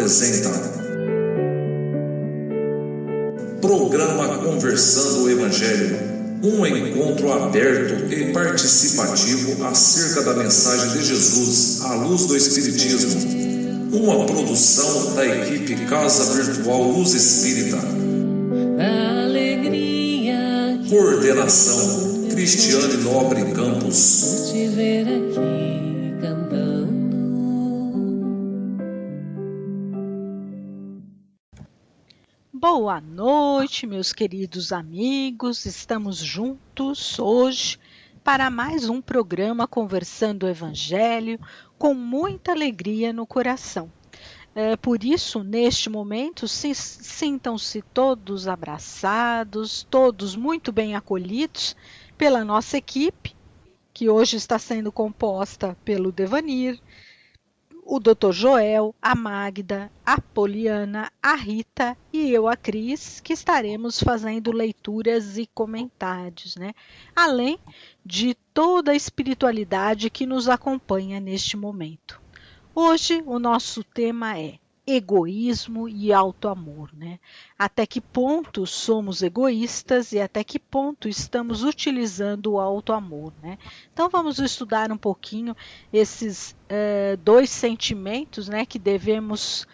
apresenta Programa Conversando o Evangelho, um encontro aberto e participativo acerca da mensagem de Jesus à luz do Espiritismo, uma produção da equipe Casa Virtual Luz Espírita. Coordenação Cristiane Nobre Campos. Boa noite, meus queridos amigos. Estamos juntos hoje para mais um programa Conversando o Evangelho, com muita alegria no coração. Por isso, neste momento, sintam-se todos abraçados, todos muito bem acolhidos pela nossa equipe, que hoje está sendo composta pelo Devanir, o Dr. Joel, a Magda, a Poliana, a Rita e eu, a Cris, que estaremos fazendo leituras e comentários, né? Além de toda a espiritualidade que nos acompanha neste momento. Hoje o nosso tema é egoísmo e autoamor, né? Até que ponto somos egoístas e até que ponto estamos utilizando o autoamor, né? Então vamos estudar um pouquinho esses dois sentimentos, né, que devemos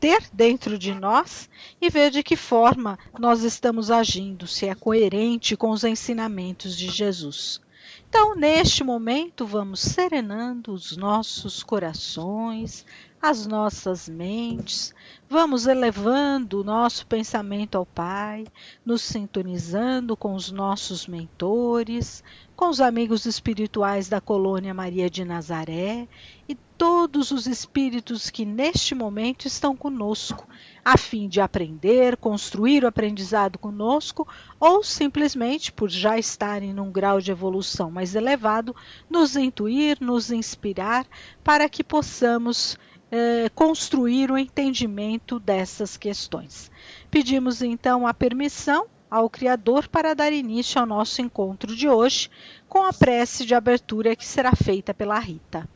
ter dentro de nós e ver de que forma nós estamos agindo, se é coerente com os ensinamentos de Jesus. Então, neste momento, vamos serenando os nossos corações, as nossas mentes, vamos elevando o nosso pensamento ao Pai, nos sintonizando com os nossos mentores, com os amigos espirituais da Colônia Maria de Nazaré e todos os espíritos que neste momento estão conosco, a fim de aprender, construir o aprendizado conosco, ou simplesmente por já estarem num grau de evolução mais elevado, nos intuir, nos inspirar, para que possamos construir o entendimento dessas questões. Pedimos então a permissão ao Criador para dar início ao nosso encontro de hoje, com a prece de abertura que será feita pela Rita.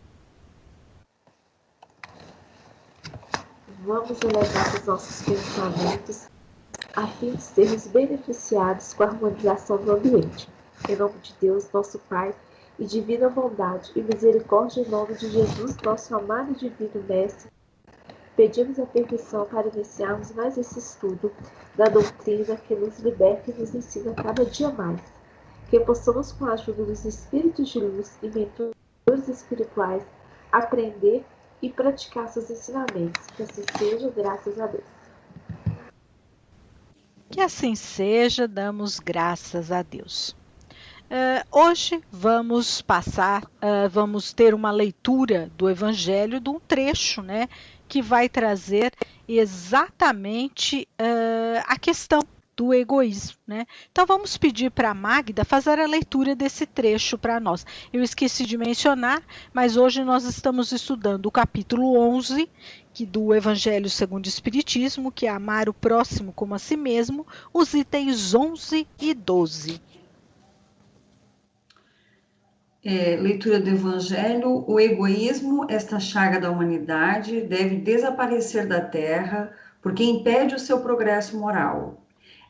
Vamos elevar os nossos pensamentos a fim de sermos beneficiados com a harmonização do ambiente. Em nome de Deus, nosso Pai, e divina bondade e misericórdia, em nome de Jesus, nosso amado e divino Mestre, pedimos a permissão para iniciarmos mais esse estudo da doutrina que nos liberta e nos ensina cada dia mais. Que possamos, com a ajuda dos Espíritos de luz e mentores espirituais, aprender e praticar seus ensinamentos. Que assim seja, graças a Deus. Que assim seja, damos graças a Deus. Hoje vamos vamos ter uma leitura do Evangelho de um trecho, né, que vai trazer exatamente a questão do egoísmo, né? Então vamos pedir para a Magda fazer a leitura desse trecho para nós. Eu esqueci de mencionar, mas hoje nós estamos estudando o capítulo 11 do Evangelho segundo o Espiritismo, que é amar o próximo como a si mesmo, os itens 11 e 12. Leitura do Evangelho: o egoísmo, esta chaga da humanidade, deve desaparecer da Terra, porque impede o seu progresso moral.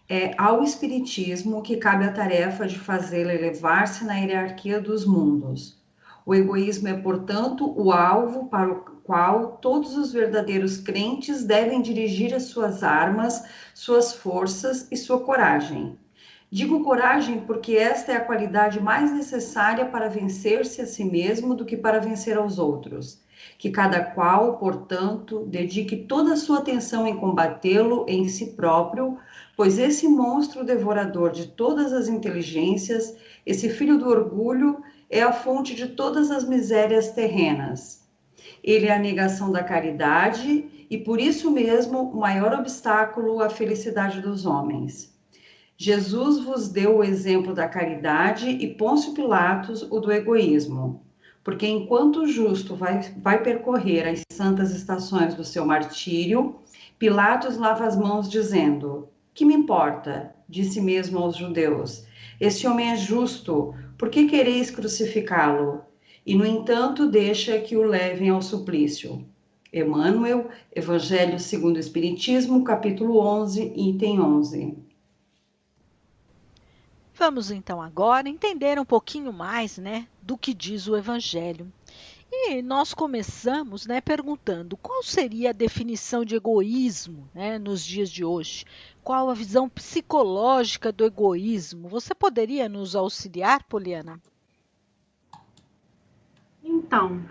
É ao Espiritismo que cabe a tarefa de fazê-lo elevar-se na hierarquia dos mundos. O egoísmo é, portanto, o alvo para o qual todos os verdadeiros crentes devem dirigir as suas armas, suas forças e sua coragem. Digo coragem porque esta é a qualidade mais necessária para vencer-se a si mesmo do que para vencer aos outros. Que cada qual, portanto, dedique toda a sua atenção em combatê-lo em si próprio, pois esse monstro devorador de todas as inteligências, esse filho do orgulho, é a fonte de todas as misérias terrenas. Ele é a negação da caridade e, por isso mesmo, o maior obstáculo à felicidade dos homens. Jesus vos deu o exemplo da caridade e Pôncio Pilatos o do egoísmo, porque enquanto o justo vai percorrer as santas estações do seu martírio, Pilatos lava as mãos dizendo: "Que me importa?", disse mesmo aos judeus, "esse homem é justo, por que quereis crucificá-lo?", e no entanto deixa que o levem ao suplício. Emmanuel, Evangelho segundo o Espiritismo, capítulo 11, item 11. Vamos então agora entender um pouquinho mais, né, do que diz o Evangelho. E nós começamos, né, perguntando qual seria a definição de egoísmo, né, nos dias de hoje. Qual a visão psicológica do egoísmo? Você poderia nos auxiliar, Poliana? Então,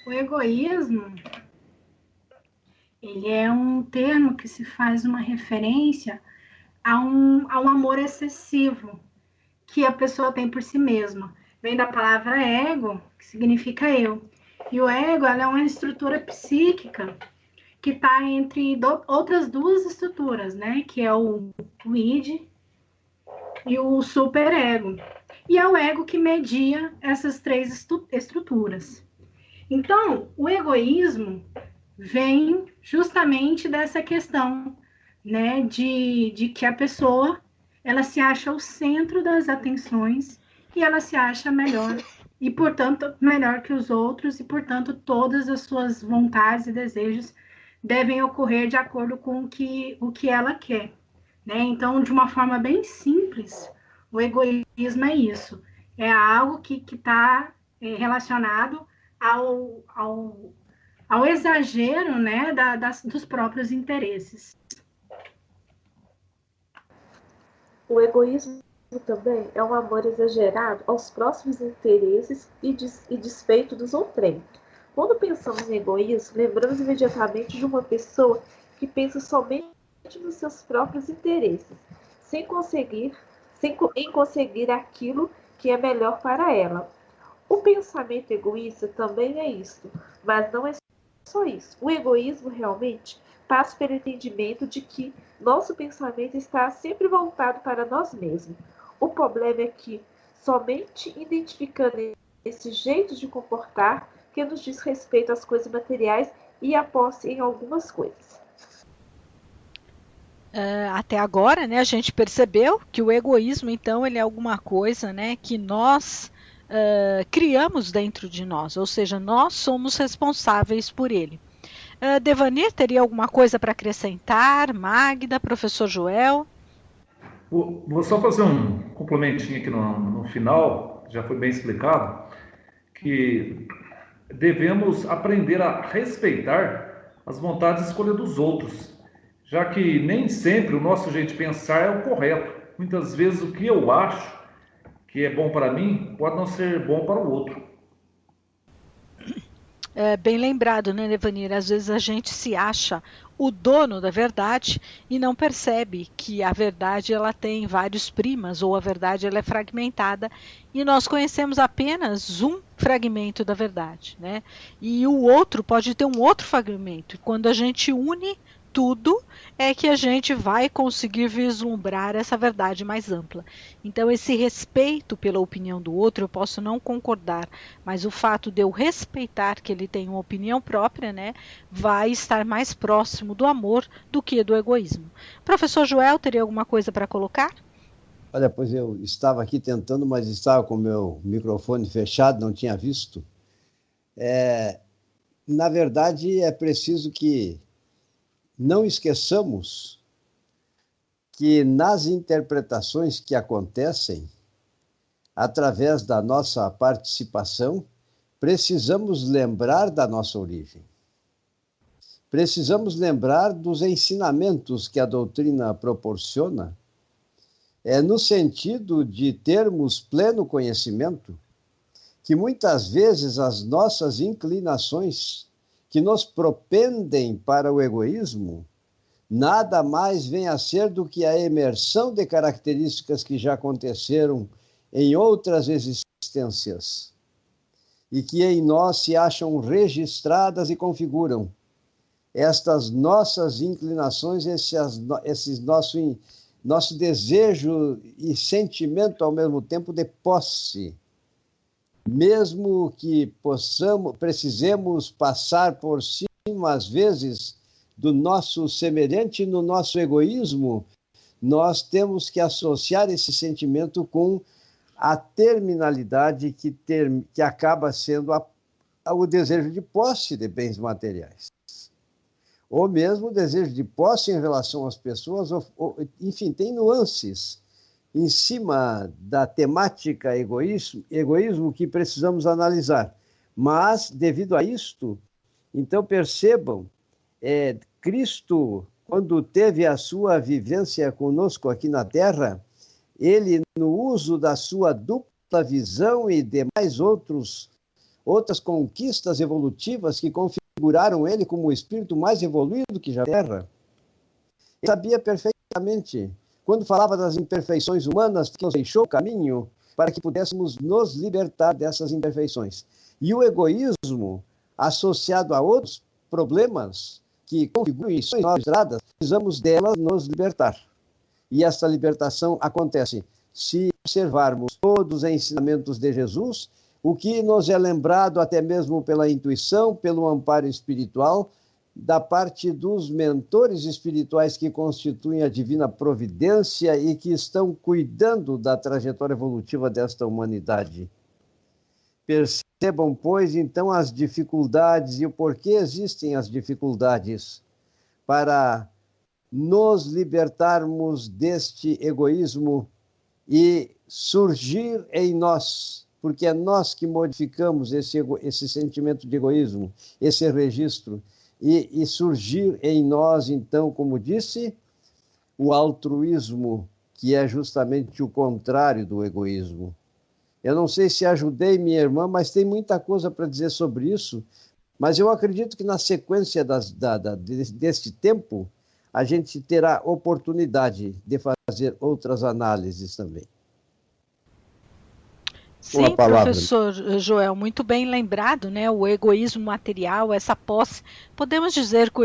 o egoísmo, ele é um termo que se faz uma referência a um amor excessivo que a pessoa tem por si mesma. Vem da palavra ego, que significa eu. E o ego, ela é uma estrutura psíquica que está entre outras duas estruturas, né? Que é o id e o superego. E é o ego que media essas três estruturas. Então, o egoísmo vem justamente dessa questão, né, de que a pessoa ela se acha o centro das atenções e ela se acha melhor e, portanto, melhor que os outros e, portanto, todas as suas vontades e desejos devem ocorrer de acordo com o que ela quer, né? Então, de uma forma bem simples, o egoísmo é isso, é algo que está relacionado ao exagero, né, dos próprios interesses. O egoísmo também é um amor exagerado aos próximos interesses e despeito dos outrem. Quando pensamos em egoísmo, lembramos imediatamente de uma pessoa que pensa somente nos seus próprios interesses, em conseguir aquilo que é melhor para ela. O pensamento egoísta também é isto, mas não é só isso. O egoísmo realmente passa pelo entendimento de que nosso pensamento está sempre voltado para nós mesmos. O problema é que somente identificando esse jeito de comportar que nos diz respeito às coisas materiais e a posse em algumas coisas. Até agora, né, a gente percebeu que o egoísmo, então, ele é alguma coisa, né, que nós criamos dentro de nós, ou seja, nós somos responsáveis por ele. Devanir, teria alguma coisa para acrescentar? Magda, professor Joel? Vou só fazer um complementinho aqui no final, já foi bem explicado, que devemos aprender a respeitar as vontades e escolhas dos outros, já que nem sempre o nosso jeito de pensar é o correto. Muitas vezes o que eu acho que é bom para mim pode não ser bom para o outro. Bem lembrado, né, Devanir? Às vezes a gente se acha o dono da verdade e não percebe que a verdade ela tem vários primas ou a verdade ela é fragmentada e nós conhecemos apenas um fragmento da verdade, né? E o outro pode ter um outro fragmento. E quando a gente une tudo, é que a gente vai conseguir vislumbrar essa verdade mais ampla. Então, esse respeito pela opinião do outro, eu posso não concordar, mas o fato de eu respeitar que ele tem uma opinião própria, né, vai estar mais próximo do amor do que do egoísmo. Professor Joel, teria alguma coisa para colocar? Olha, pois eu estava aqui tentando, mas estava com o meu microfone fechado, não tinha visto. Na verdade, é preciso que não esqueçamos que nas interpretações que acontecem, através da nossa participação, precisamos lembrar da nossa origem. Precisamos lembrar dos ensinamentos que a doutrina proporciona, no sentido de termos pleno conhecimento que muitas vezes as nossas inclinações que nos propendem para o egoísmo, nada mais vem a ser do que a emersão de características que já aconteceram em outras existências e que em nós se acham registradas e configuram estas nossas inclinações, esse nosso desejo e sentimento ao mesmo tempo de posse. Mesmo que precisemos passar por cima, às vezes, do nosso semelhante no nosso egoísmo, nós temos que associar esse sentimento com a terminalidade que acaba sendo o desejo de posse de bens materiais, ou mesmo o desejo de posse em relação às pessoas, enfim, tem nuances em cima da temática egoísmo que precisamos analisar. Mas, devido a isto, então percebam, Cristo, quando teve a sua vivência conosco aqui na Terra, ele, no uso da sua dupla visão e demais outras conquistas evolutivas que configuraram ele como o espírito mais evoluído que já na Terra, ele sabia perfeitamente, quando falava das imperfeições humanas, que nos deixou o caminho para que pudéssemos nos libertar dessas imperfeições. E o egoísmo, associado a outros problemas que configuram nossas estradas, precisamos delas nos libertar. E essa libertação acontece se observarmos todos os ensinamentos de Jesus, o que nos é lembrado até mesmo pela intuição, pelo amparo espiritual, da parte dos mentores espirituais que constituem a divina providência e que estão cuidando da trajetória evolutiva desta humanidade. Percebam, pois, então, as dificuldades e o porquê existem as dificuldades para nos libertarmos deste egoísmo e surgir em nós, porque é nós que modificamos esse sentimento de egoísmo, esse registro, e surgir em nós, então, como disse, o altruísmo, que é justamente o contrário do egoísmo. Eu não sei se ajudei minha irmã, mas tem muita coisa para dizer sobre isso, mas eu acredito que na sequência deste tempo, a gente terá oportunidade de fazer outras análises também. Sim, professor Joel, muito bem lembrado, né? O egoísmo material, essa posse. Podemos dizer que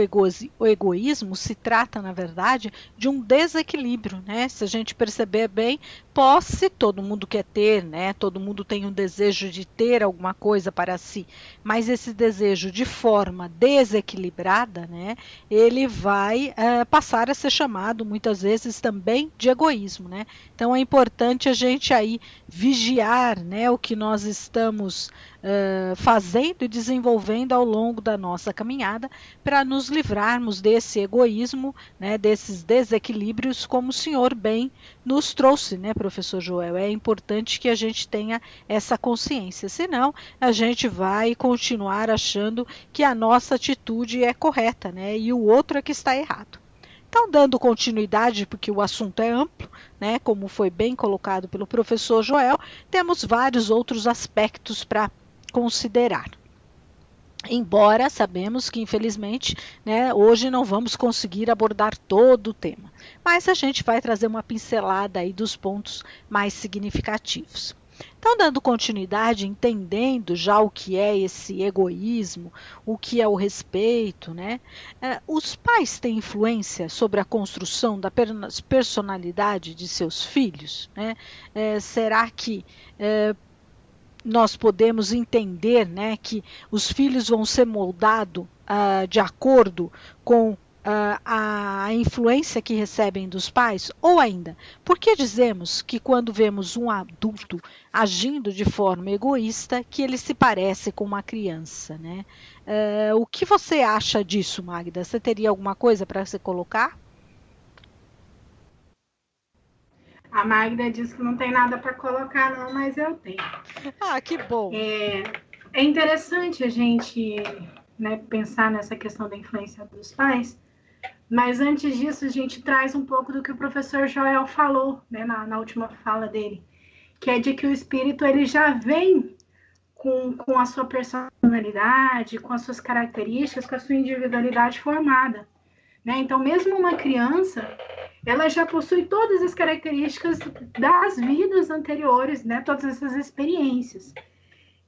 o egoísmo se trata, na verdade, de um desequilíbrio, né? Se a gente perceber bem, posse todo mundo quer ter, né? Todo mundo tem um desejo de ter alguma coisa para si, mas esse desejo de forma desequilibrada, né? Ele vai passar a ser chamado muitas vezes também de egoísmo, né? Então é importante a gente aí vigiar, né, o que nós estamos fazendo e desenvolvendo ao longo da nossa caminhada para nos livrarmos desse egoísmo, né, desses desequilíbrios, como o senhor bem nos trouxe, né, professor Joel? É importante que a gente tenha essa consciência, senão a gente vai continuar achando que a nossa atitude é correta, né, e o outro é que está errado. Então, dando continuidade, porque o assunto é amplo, né, como foi bem colocado pelo professor Joel, temos vários outros aspectos para considerar. Embora sabemos que, infelizmente, né, hoje não vamos conseguir abordar todo o tema, mas a gente vai trazer uma pincelada aí dos pontos mais significativos. Então, dando continuidade, entendendo já o que é esse egoísmo, o que é o respeito, né? Os pais têm influência sobre a construção da personalidade de seus filhos, né? Será que nós podemos entender, né, que os filhos vão ser moldados de acordo com a influência que recebem dos pais? Ou ainda, por que dizemos que quando vemos um adulto agindo de forma egoísta, que ele se parece com uma criança, né? O que você acha disso, Magda? Você teria alguma coisa para se colocar? A Magda disse que não tem nada para colocar, não, mas eu tenho. Ah, que bom! É interessante a gente, né, pensar nessa questão da influência dos pais, mas antes disso a gente traz um pouco do que o professor Joel falou, né, na última fala dele, que é de que o espírito ele já vem com a sua personalidade, com as suas características, com a sua individualidade formada, né? Então, mesmo uma criança, ela já possui todas as características das vidas anteriores, né? Todas essas experiências.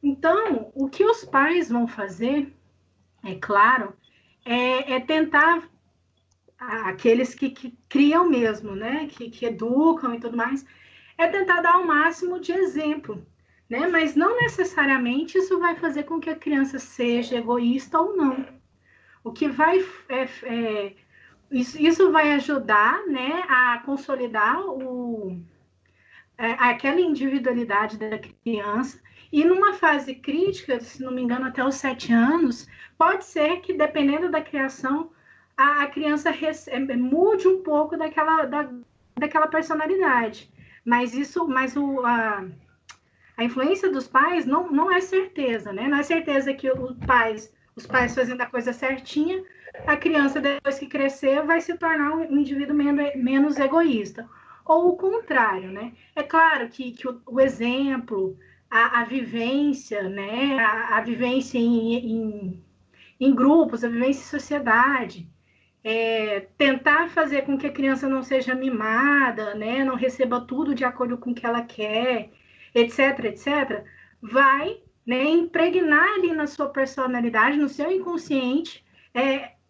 Então, o que os pais vão fazer, é claro, é tentar, aqueles que criam mesmo, né? Que educam e tudo mais, é tentar dar o máximo de exemplo, né? Mas não necessariamente isso vai fazer com que a criança seja egoísta ou não. O que vai isso vai ajudar, né, a consolidar aquela individualidade da criança E numa fase crítica, se não me engano, até os 7 anos, pode ser que, dependendo da criação, a criança mude um pouco daquela personalidade. Mas a influência dos pais não é certeza, né? Não é certeza que os pais fazendo a coisa certinha, a criança, depois que crescer, vai se tornar um indivíduo menos egoísta. Ou o contrário, né? É claro que o exemplo, a vivência, né? A vivência em grupos, a vivência em sociedade, tentar fazer com que a criança não seja mimada, né? Não receba tudo de acordo com o que ela quer, etc., etc., vai, né, impregnar ali na sua personalidade, no seu inconsciente,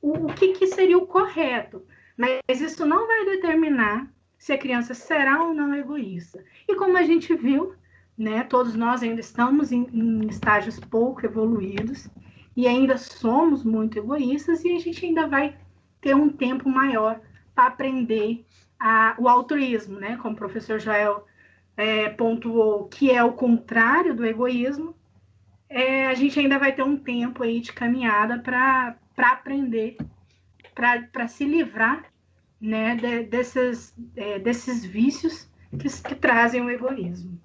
o que seria o correto. Mas isso não vai determinar se a criança será ou não egoísta. E como a gente viu, né, todos nós ainda estamos em estágios pouco evoluídos e ainda somos muito egoístas, e a gente ainda vai ter um tempo maior para aprender o altruísmo, né? Como o professor Joel pontuou, que é o contrário do egoísmo. A gente ainda vai ter um tempo aí de caminhada para aprender, para se livrar, né, desses vícios que trazem o egoísmo.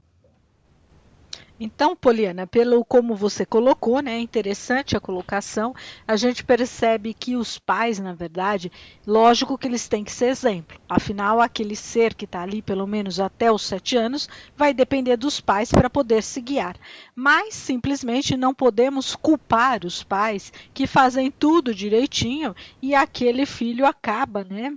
Então, Poliana, pelo como você colocou, né, interessante a colocação, a gente percebe que os pais, na verdade, lógico que eles têm que ser exemplo. Afinal, aquele ser que está ali, pelo menos até os 7 anos, vai depender dos pais para poder se guiar. Mas, simplesmente, não podemos culpar os pais que fazem tudo direitinho e aquele filho acaba, né,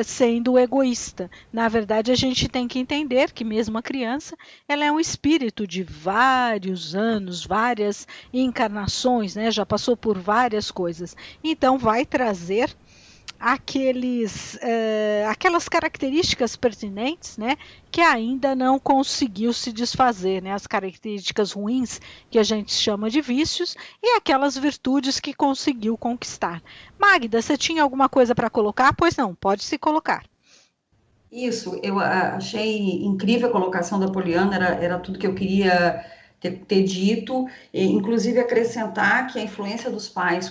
sendo egoísta. Na verdade, a gente tem que entender que mesmo a criança, ela é um espírito de vários anos, várias encarnações, né? Já passou por várias coisas. Então vai trazer aquelas características pertinentes, né, que ainda não conseguiu se desfazer, né, as características ruins que a gente chama de vícios e aquelas virtudes que conseguiu conquistar. Magda, você tinha alguma coisa para colocar? Pois não, pode se colocar. Isso, eu achei incrível a colocação da Poliana, era tudo que eu queria ter dito, e, inclusive acrescentar que a influência dos pais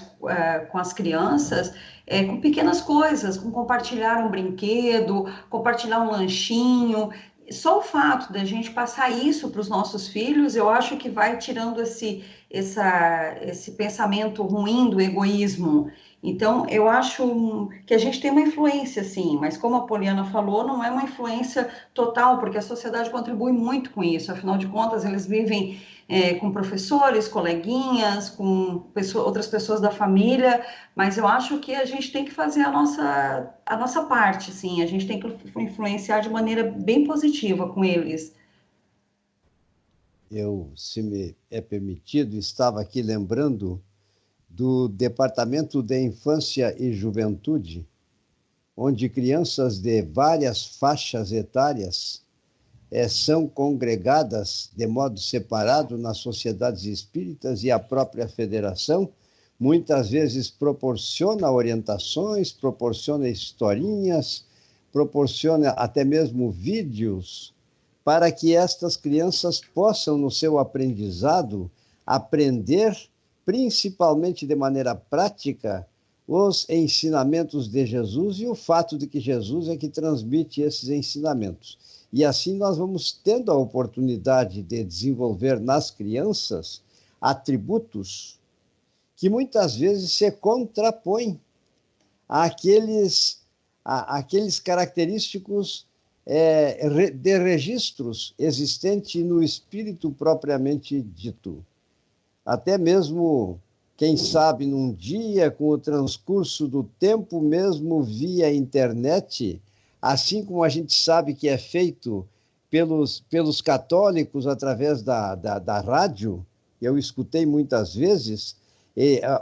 com as crianças com pequenas coisas, com compartilhar um brinquedo, compartilhar um lanchinho. Só o fato da gente passar isso para os nossos filhos, eu acho que vai tirando esse pensamento ruim do egoísmo. Então, eu acho que a gente tem uma influência, sim, mas como a Poliana falou, não é uma influência total, porque a sociedade contribui muito com isso. Afinal de contas, eles vivem com professores, coleguinhas, com outras pessoas da família, mas eu acho que a gente tem que fazer a nossa parte, sim. A gente tem que influenciar de maneira bem positiva com eles. Eu, se me é permitido, estava aqui lembrando do Departamento de Infância e Juventude, onde crianças de várias faixas etárias são congregadas de modo separado nas sociedades espíritas, e a própria federação muitas vezes proporciona orientações, proporciona historinhas, proporciona até mesmo vídeos para que estas crianças possam, no seu aprendizado, aprender principalmente de maneira prática, os ensinamentos de Jesus e o fato de que Jesus é que transmite esses ensinamentos. E assim nós vamos tendo a oportunidade de desenvolver nas crianças atributos que muitas vezes se contrapõem àqueles característicos de registros existentes no espírito propriamente dito. Até mesmo, quem sabe, num dia, com o transcurso do tempo, mesmo via internet, assim como a gente sabe que é feito pelos católicos através da rádio, eu escutei muitas vezes,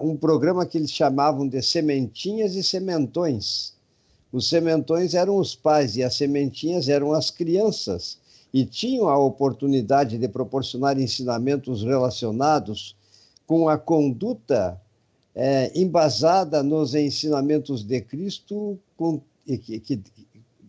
um programa que eles chamavam de Sementinhas e Sementões. Os sementões eram os pais e as sementinhas eram as crianças, e tinham a oportunidade de proporcionar ensinamentos relacionados com a conduta embasada nos ensinamentos de Cristo,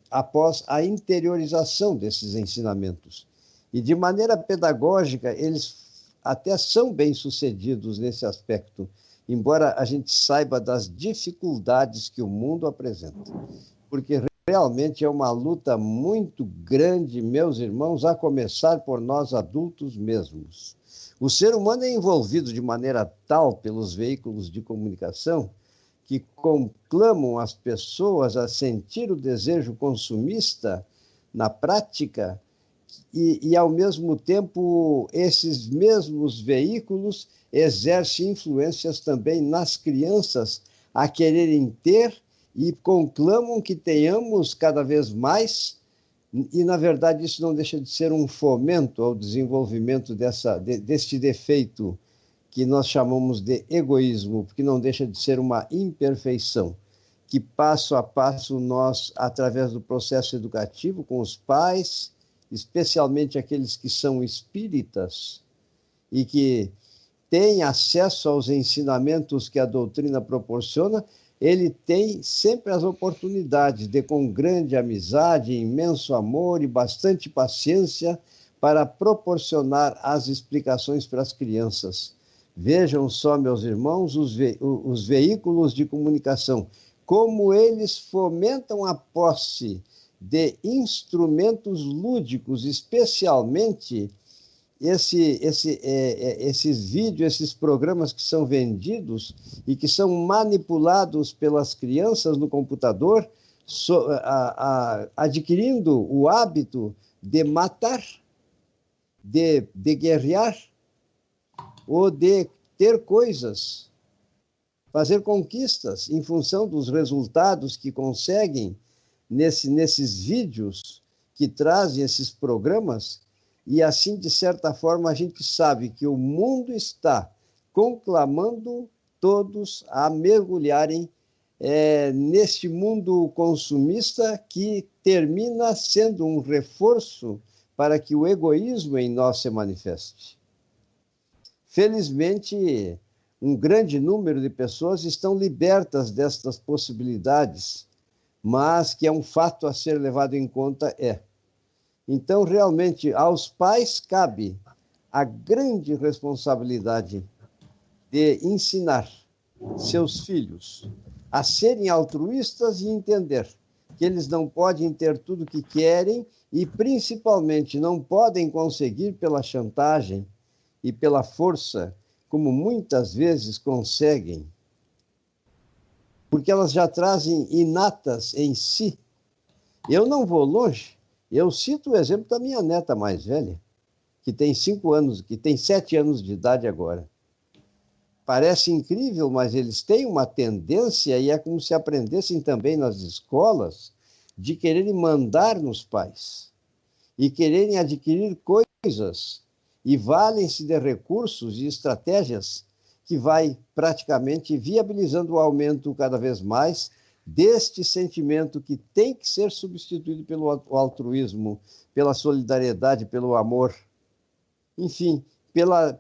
após a interiorização desses ensinamentos. E de maneira pedagógica, eles até são bem-sucedidos nesse aspecto, embora a gente saiba das dificuldades que o mundo apresenta. Porque realmente é uma luta muito grande, meus irmãos, a começar por nós adultos mesmos. O ser humano é envolvido de maneira tal pelos veículos de comunicação que conclamam as pessoas a sentir o desejo consumista na prática e ao mesmo tempo, esses mesmos veículos exercem influências também nas crianças a quererem ter e conclamam que tenhamos cada vez mais, e na verdade isso não deixa de ser um fomento ao desenvolvimento deste defeito que nós chamamos de egoísmo, porque não deixa de ser uma imperfeição, que passo a passo nós, através do processo educativo com os pais, especialmente aqueles que são espíritas e que têm acesso aos ensinamentos que a doutrina proporciona, ele tem sempre as oportunidades de, com grande amizade, imenso amor e bastante paciência, para proporcionar as explicações para as crianças. Vejam só, meus irmãos, os veículos de comunicação, como eles fomentam a posse de instrumentos lúdicos, especialmente esses vídeos, esses programas que são vendidos e que são manipulados pelas crianças no computador, adquirindo o hábito de matar, de guerrear, ou de ter coisas, fazer conquistas em função dos resultados que conseguem nesses vídeos que trazem esses programas. E assim, de certa forma, a gente sabe que o mundo está conclamando todos a mergulharem neste mundo consumista que termina sendo um reforço para que o egoísmo em nós se manifeste. Felizmente, um grande número de pessoas estão libertas destas possibilidades, mas que é um fato a ser levado em conta Então, realmente, aos pais cabe a grande responsabilidade de ensinar seus filhos a serem altruístas e entender que eles não podem ter tudo o que querem e, principalmente, não podem conseguir pela chantagem e pela força, como muitas vezes conseguem, porque elas já trazem inatas em si. Eu não vou longe. Eu cito o exemplo da minha neta mais velha, que tem 7 anos de idade agora. Parece incrível, mas eles têm uma tendência, e é como se aprendessem também nas escolas, de quererem mandar nos pais e quererem adquirir coisas e valem-se de recursos e estratégias que vai praticamente viabilizando o aumento cada vez mais deste sentimento que tem que ser substituído pelo altruísmo, pela solidariedade, pelo amor, enfim,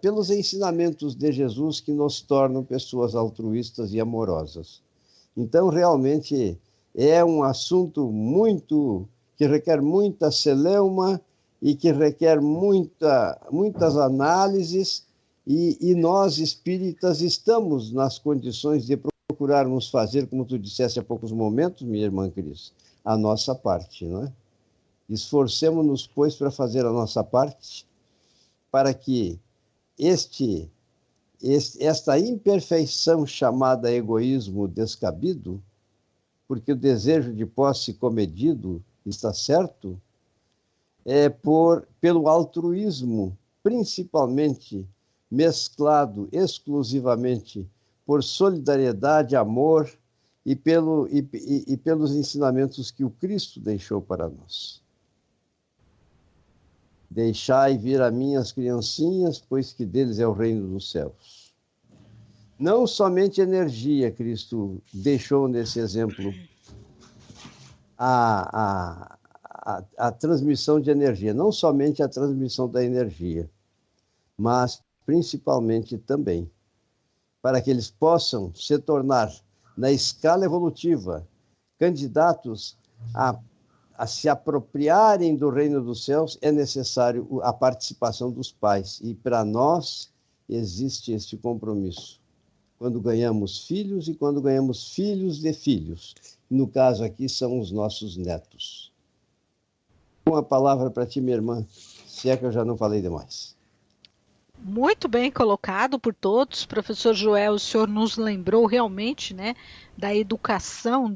pelos ensinamentos de Jesus que nos tornam pessoas altruístas e amorosas. Então, realmente, é um assunto que requer muita celeuma e que requer muitas análises, e nós, espíritas, estamos nas condições de procurarmos fazer, como tu disseste há poucos momentos, minha irmã Cris, a nossa parte, não é? Esforcemo-nos, pois, para fazer a nossa parte, para que esta imperfeição chamada egoísmo descabido, porque o desejo de posse comedido está certo, pelo altruísmo, principalmente mesclado exclusivamente por solidariedade, amor e pelos ensinamentos que o Cristo deixou para nós. Deixai vir a mim as criancinhas, pois que deles é o reino dos céus. Não somente energia, Cristo deixou nesse exemplo a transmissão de energia, não somente a transmissão da energia, mas principalmente também para que eles possam se tornar, na escala evolutiva, candidatos a se apropriarem do reino dos céus, é necessário a participação dos pais. E para nós existe este compromisso. Quando ganhamos filhos e quando ganhamos filhos de filhos. No caso aqui são os nossos netos. Uma palavra para ti, minha irmã, se é que eu já não falei demais. Muito bem colocado por todos. Professor Joel, o senhor nos lembrou realmente, né, da educação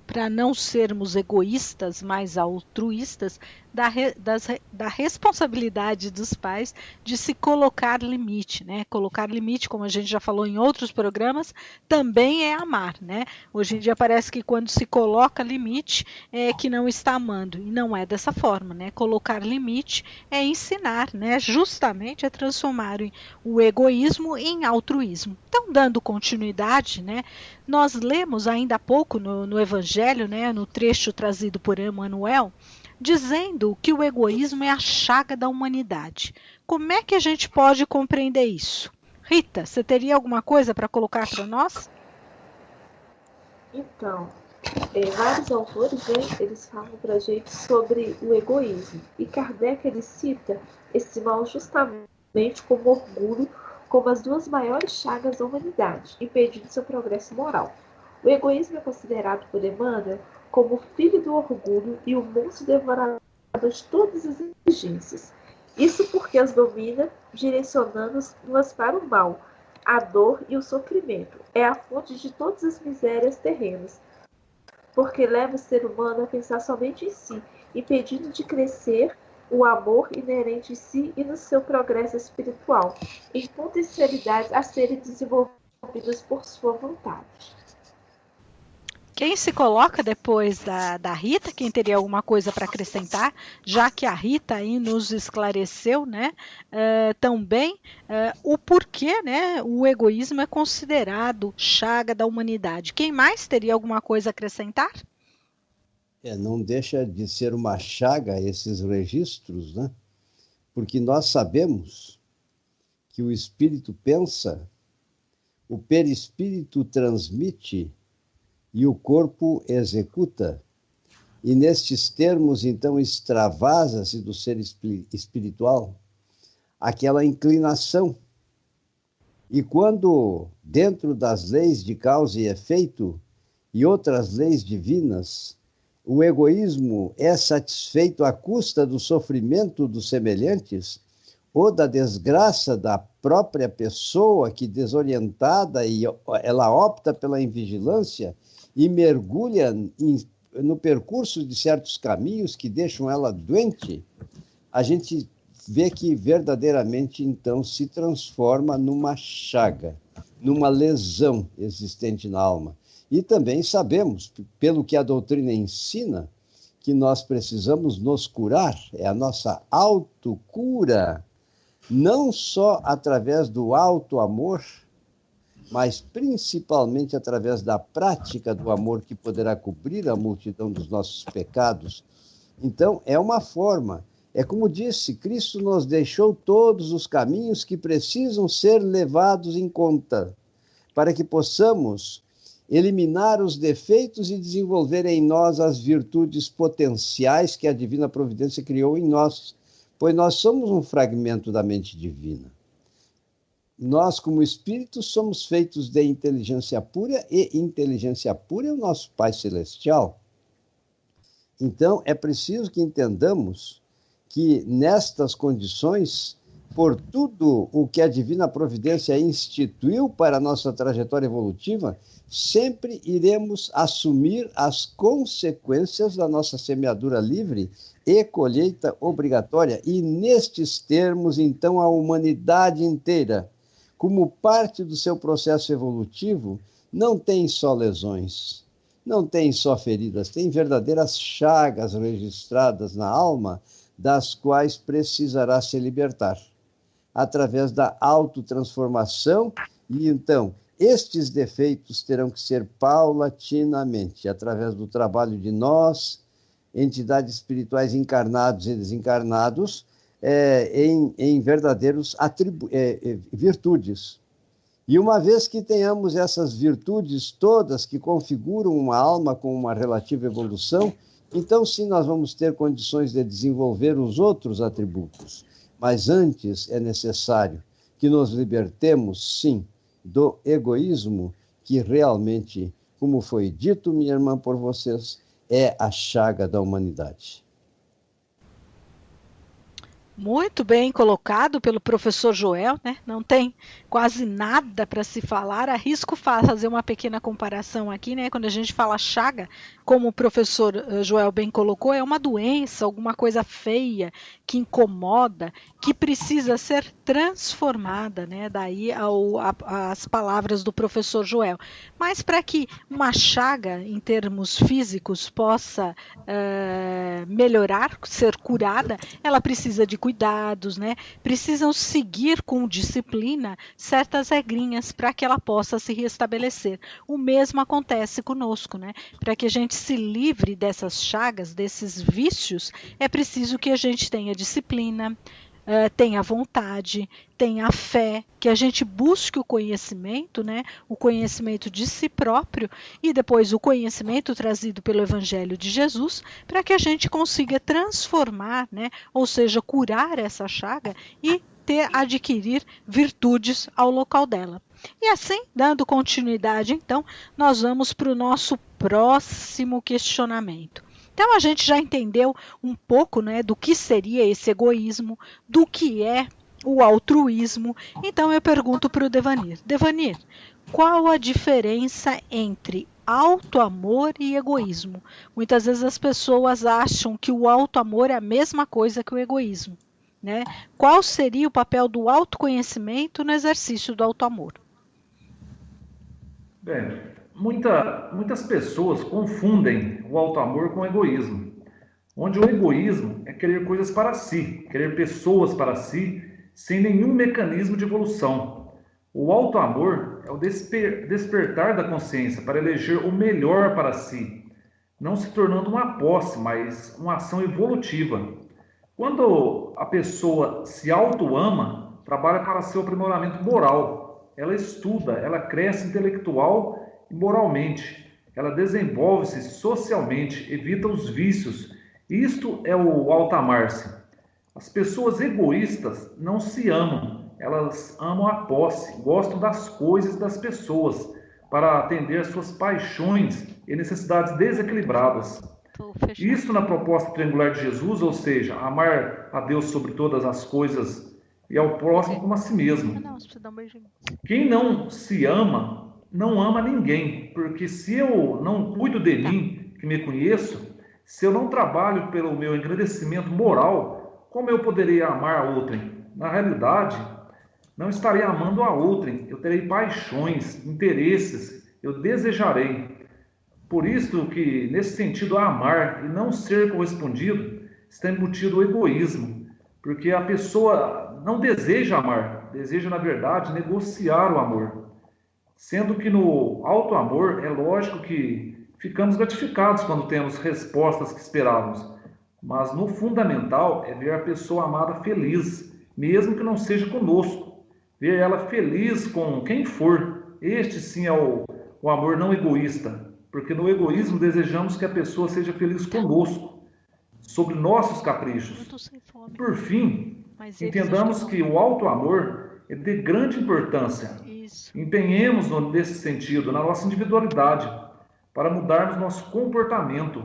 para não sermos egoístas, mas altruístas, da responsabilidade dos pais de se colocar limite, né? Colocar limite, como a gente já falou em outros programas, também é amar, né? Hoje em dia parece que quando se coloca limite é que não está amando, e não é dessa forma, né? Colocar limite é ensinar, né? Justamente a transformar o egoísmo em altruísmo. Então, dando continuidade, né? Nós lemos ainda há pouco no Evangelho, né, no trecho trazido por Emmanuel, dizendo que o egoísmo é a chaga da humanidade. Como é que a gente pode compreender isso? Rita, você teria alguma coisa para colocar para nós? Então, vários autores, né, eles falam para a gente sobre o egoísmo. E Kardec, ele cita esse mal justamente como orgulho, como as duas maiores chagas da humanidade, impedindo seu progresso moral. O egoísmo é considerado por Emmanuel como o filho do orgulho e o monstro devorador de todas as exigências. Isso porque as domina, direcionando-as para o mal, a dor e o sofrimento. É a fonte de todas as misérias terrenas, porque leva o ser humano a pensar somente em si, impedindo de crescer o amor inerente em si e no seu progresso espiritual, em potencialidades a serem desenvolvidas por sua vontade. Quem se coloca depois da Rita, quem teria alguma coisa para acrescentar, já que a Rita aí nos esclareceu, né, também o porquê, né, o egoísmo é considerado chaga da humanidade. Quem mais teria alguma coisa a acrescentar? Não deixa de ser uma chaga esses registros, né? Porque nós sabemos que o espírito pensa, o perispírito transmite e o corpo executa. E nestes termos, então, extravasa-se do ser espiritual aquela inclinação. E quando, dentro das leis de causa e efeito e outras leis divinas, o egoísmo é satisfeito à custa do sofrimento dos semelhantes ou da desgraça da própria pessoa que, desorientada, ela opta pela invigilância e mergulha no percurso de certos caminhos que deixam ela doente, a gente vê que verdadeiramente, então, se transforma numa chaga, numa lesão existente na alma. E também sabemos, pelo que a doutrina ensina, que nós precisamos nos curar, é a nossa autocura, não só através do auto-amor, mas principalmente através da prática do amor que poderá cobrir a multidão dos nossos pecados. Então, é uma forma, é como disse, Cristo nos deixou todos os caminhos que precisam ser levados em conta, para que possamos eliminar os defeitos e desenvolver em nós as virtudes potenciais que a divina providência criou em nós, pois nós somos um fragmento da mente divina. Nós, como espíritos, somos feitos de inteligência pura, e inteligência pura é o nosso Pai Celestial. Então, é preciso que entendamos que, nestas condições, por tudo o que a divina providência instituiu para a nossa trajetória evolutiva, sempre iremos assumir as consequências da nossa semeadura livre e colheita obrigatória. E, nestes termos, então, a humanidade inteira, como parte do seu processo evolutivo, não tem só lesões, não tem só feridas, tem verdadeiras chagas registradas na alma, das quais precisará se libertar, através da autotransformação. E então, estes defeitos terão que ser paulatinamente, através do trabalho de nós, entidades espirituais encarnados e desencarnados, em verdadeiros virtudes. E uma vez que tenhamos essas virtudes todas que configuram uma alma com uma relativa evolução, então sim nós vamos ter condições de desenvolver os outros atributos. Mas antes é necessário que nos libertemos, sim, do egoísmo, que realmente, como foi dito, minha irmã, por vocês, é a chaga da humanidade. Muito bem colocado pelo professor Joel, né? Não tem quase nada para se falar. Arrisco fazer uma pequena comparação aqui, né? Quando a gente fala chaga, como o professor Joel bem colocou, é uma doença, alguma coisa feia que incomoda, que precisa ser transformada, né? Daí as palavras do professor Joel. Mas para que uma chaga, em termos físicos, possa melhorar, ser curada, ela precisa de cuidados, né? Precisam seguir com disciplina certas regrinhas para que ela possa se restabelecer. O mesmo acontece conosco, né? Para que a gente se livre dessas chagas, desses vícios, é preciso que a gente tenha disciplina, tenha vontade, tenha fé, que a gente busque o conhecimento, né? O conhecimento de si próprio e depois o conhecimento trazido pelo Evangelho de Jesus, para que a gente consiga transformar, né? Ou seja, curar essa chaga e adquirir virtudes ao local dela. E assim, dando continuidade, então, nós vamos para o nosso próximo questionamento. Então, a gente já entendeu um pouco, né, do que seria esse egoísmo, do que é o altruísmo. Então, eu pergunto para o Devanir. Devanir, qual a diferença entre auto-amor e egoísmo? Muitas vezes as pessoas acham que o auto-amor é a mesma coisa que o egoísmo, né? Qual seria o papel do autoconhecimento no exercício do auto-amor? Bem, muitas pessoas confundem o auto-amor com o egoísmo, onde o egoísmo é querer coisas para si, querer pessoas para si, sem nenhum mecanismo de evolução. O auto-amor é o despertar da consciência para eleger o melhor para si, não se tornando uma posse, mas uma ação evolutiva. Quando a pessoa se auto-ama, trabalha para seu aprimoramento moral. Ela estuda, ela cresce intelectual e moralmente. Ela desenvolve-se socialmente, evita os vícios. Isto é o auto-amar-se. As pessoas egoístas não se amam, elas amam a posse, gostam das coisas das pessoas para atender suas paixões e necessidades desequilibradas. Isto na proposta triangular de Jesus, ou seja, amar a Deus sobre todas as coisas e ao próximo como a si mesmo. Quem não se ama, não ama ninguém, porque se eu não cuido de mim, que me conheço, se eu não trabalho pelo meu engrandecimento moral, como eu poderia amar a outrem? Na realidade, não estarei amando a outrem, eu terei paixões, interesses, eu desejarei. Por isso que, nesse sentido, amar e não ser correspondido, está embutido o egoísmo, porque a pessoa não deseja amar, deseja, na verdade, negociar o amor. Sendo que no auto-amor, é lógico que ficamos gratificados quando temos respostas que esperávamos, mas no fundamental é ver a pessoa amada feliz, mesmo que não seja conosco, ver ela feliz com quem for. Este sim é o amor não egoísta. Porque no egoísmo desejamos que a pessoa seja feliz conosco, sobre nossos caprichos. Por fim, entendamos que o auto-amor é de grande importância. Empenhemos nesse sentido, na nossa individualidade, para mudarmos nosso comportamento,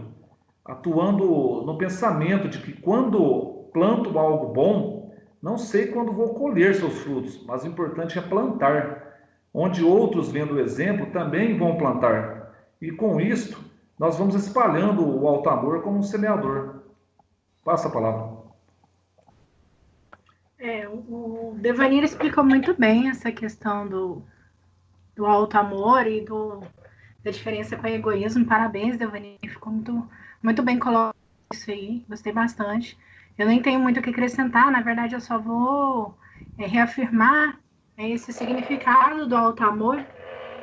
atuando no pensamento de que quando planto algo bom, não sei quando vou colher seus frutos, mas o importante é plantar, onde outros, vendo o exemplo, também vão plantar. E com isto, nós vamos espalhando o auto-amor como um semeador. Passa a palavra. O Devanir explicou muito bem essa questão do auto-amor e da diferença com o egoísmo. Parabéns, Devanir. Ficou muito bem colocado isso aí. Gostei bastante. Eu nem tenho muito o que acrescentar. Na verdade, eu só vou reafirmar esse significado do auto-amor,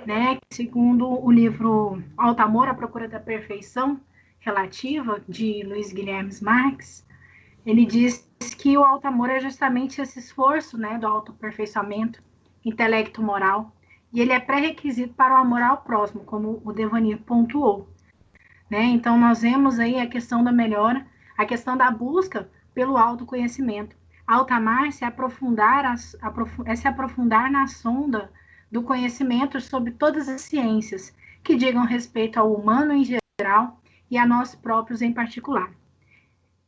né? Segundo o livro Auto-amor, A Procura da Perfeição Relativa, de Luiz Guilherme Marx, ele diz que o auto-amor é justamente esse esforço, né, do autoaperfeiçoamento intelecto-moral, e ele é pré-requisito para o amor ao próximo, como o Devanir pontuou. Né? Então, nós vemos aí a questão da melhora, a questão da busca pelo autoconhecimento. Alta mar se aprofundar na sonda do conhecimento sobre todas as ciências que digam respeito ao humano em geral e a nós próprios em particular.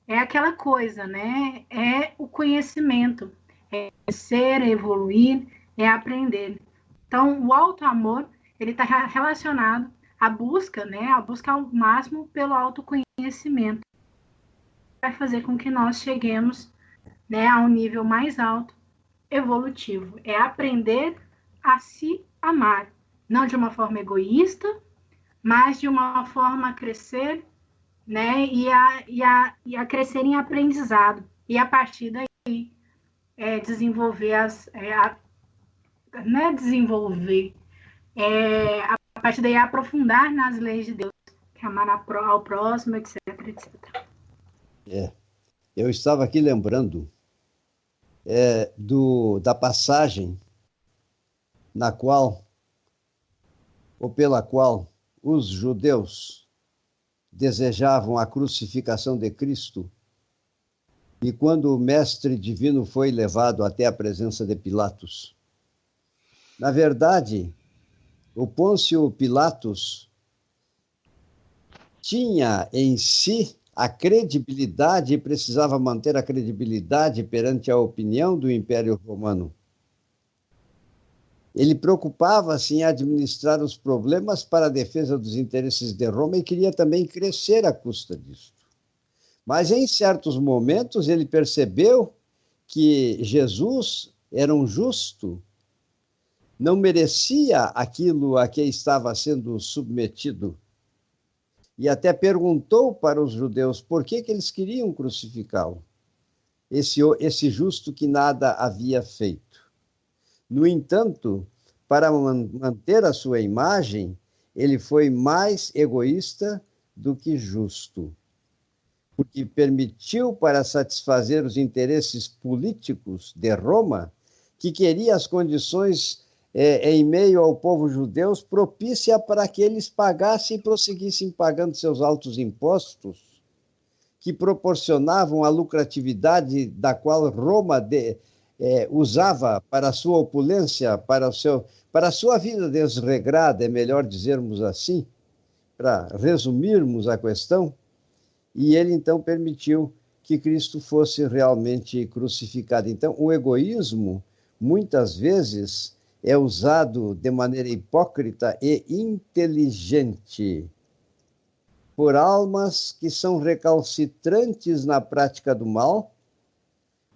É aquela coisa, né? É o conhecimento, é ser, é evoluir, é aprender. Então, o auto-amor, ele está relacionado à busca, né? A busca ao máximo pelo autoconhecimento. Vai fazer com que nós cheguemos, né, a um nível mais alto, evolutivo. É aprender a se amar, não de uma forma egoísta, mas de uma forma a crescer, né, e a crescer em aprendizado. E a partir daí, desenvolver a partir daí aprofundar nas leis de Deus, que é amar ao próximo, etc, etc. Eu estava aqui lembrando da passagem na qual, ou pela qual, os judeus desejavam a crucificação de Cristo, e quando o mestre divino foi levado até a presença de Pilatos. Na verdade, o Pôncio Pilatos tinha em si a credibilidade e precisava manter a credibilidade perante a opinião do Império Romano. Ele preocupava-se em administrar os problemas para a defesa dos interesses de Roma e queria também crescer à custa disso. Mas em certos momentos ele percebeu que Jesus era um justo, não merecia aquilo a que estava sendo submetido. E até perguntou para os judeus por que eles queriam crucificá-lo, esse justo que nada havia feito. No entanto, para manter a sua imagem, ele foi mais egoísta do que justo, porque permitiu, para satisfazer os interesses políticos de Roma, que queria as condições em meio ao povo judeu propícia para que eles pagassem e prosseguissem pagando seus altos impostos, que proporcionavam a lucratividade da qual Roma usava para a sua opulência, para a sua vida desregrada, é melhor dizermos assim, para resumirmos a questão. E ele então permitiu que Cristo fosse realmente crucificado. Então, o egoísmo, muitas vezes, é usado de maneira hipócrita e inteligente por almas que são recalcitrantes na prática do mal,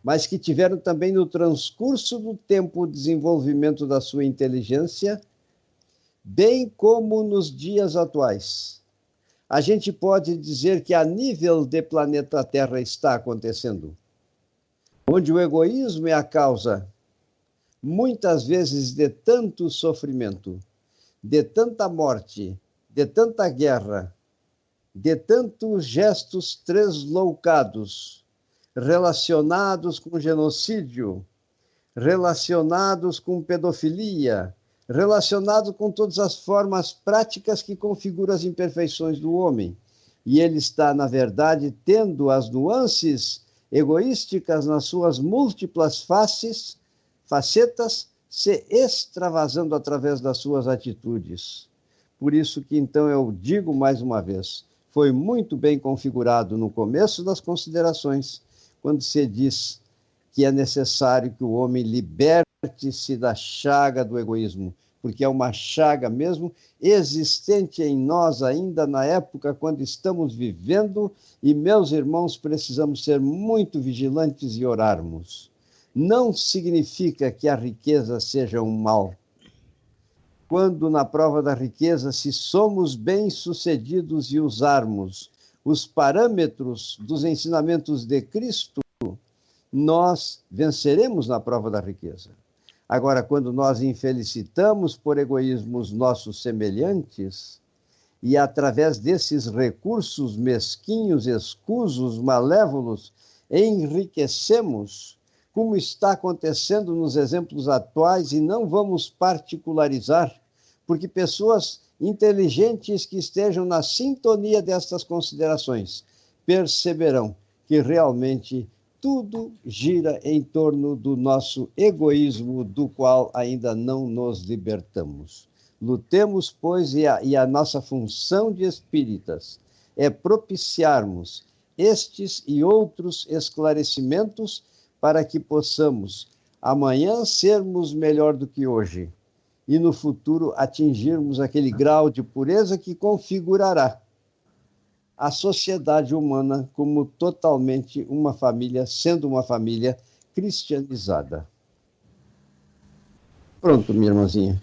mas que tiveram também no transcurso do tempo o desenvolvimento da sua inteligência, bem como nos dias atuais. A gente pode dizer que a nível de planeta Terra está acontecendo, onde o egoísmo é a causa, muitas vezes, de tanto sofrimento, de tanta morte, de tanta guerra, de tantos gestos tresloucados, relacionados com genocídio, relacionados com pedofilia, relacionados com todas as formas práticas que configuram as imperfeições do homem. E ele está, na verdade, tendo as nuances egoísticas nas suas múltiplas facetas, se extravasando através das suas atitudes. Por isso que, então, eu digo mais uma vez, foi muito bem configurado no começo das considerações, quando se diz que é necessário que o homem liberte-se da chaga do egoísmo, porque é uma chaga mesmo existente em nós ainda na época quando estamos vivendo, e, meus irmãos, precisamos ser muito vigilantes e orarmos. Não significa que a riqueza seja um mal. Quando na prova da riqueza, se somos bem-sucedidos e usarmos os parâmetros dos ensinamentos de Cristo, nós venceremos na prova da riqueza. Agora, quando nós infelicitamos por egoísmos nossos semelhantes, e através desses recursos mesquinhos, escusos, malévolos, enriquecemos, como está acontecendo nos exemplos atuais, e não vamos particularizar, porque pessoas inteligentes que estejam na sintonia destas considerações perceberão que realmente tudo gira em torno do nosso egoísmo, do qual ainda não nos libertamos. Lutemos, pois, e a nossa função de espíritas é propiciarmos estes e outros esclarecimentos para que possamos amanhã sermos melhor do que hoje e no futuro atingirmos aquele grau de pureza que configurará a sociedade humana como totalmente uma família, sendo uma família cristianizada. Pronto, minha irmãzinha.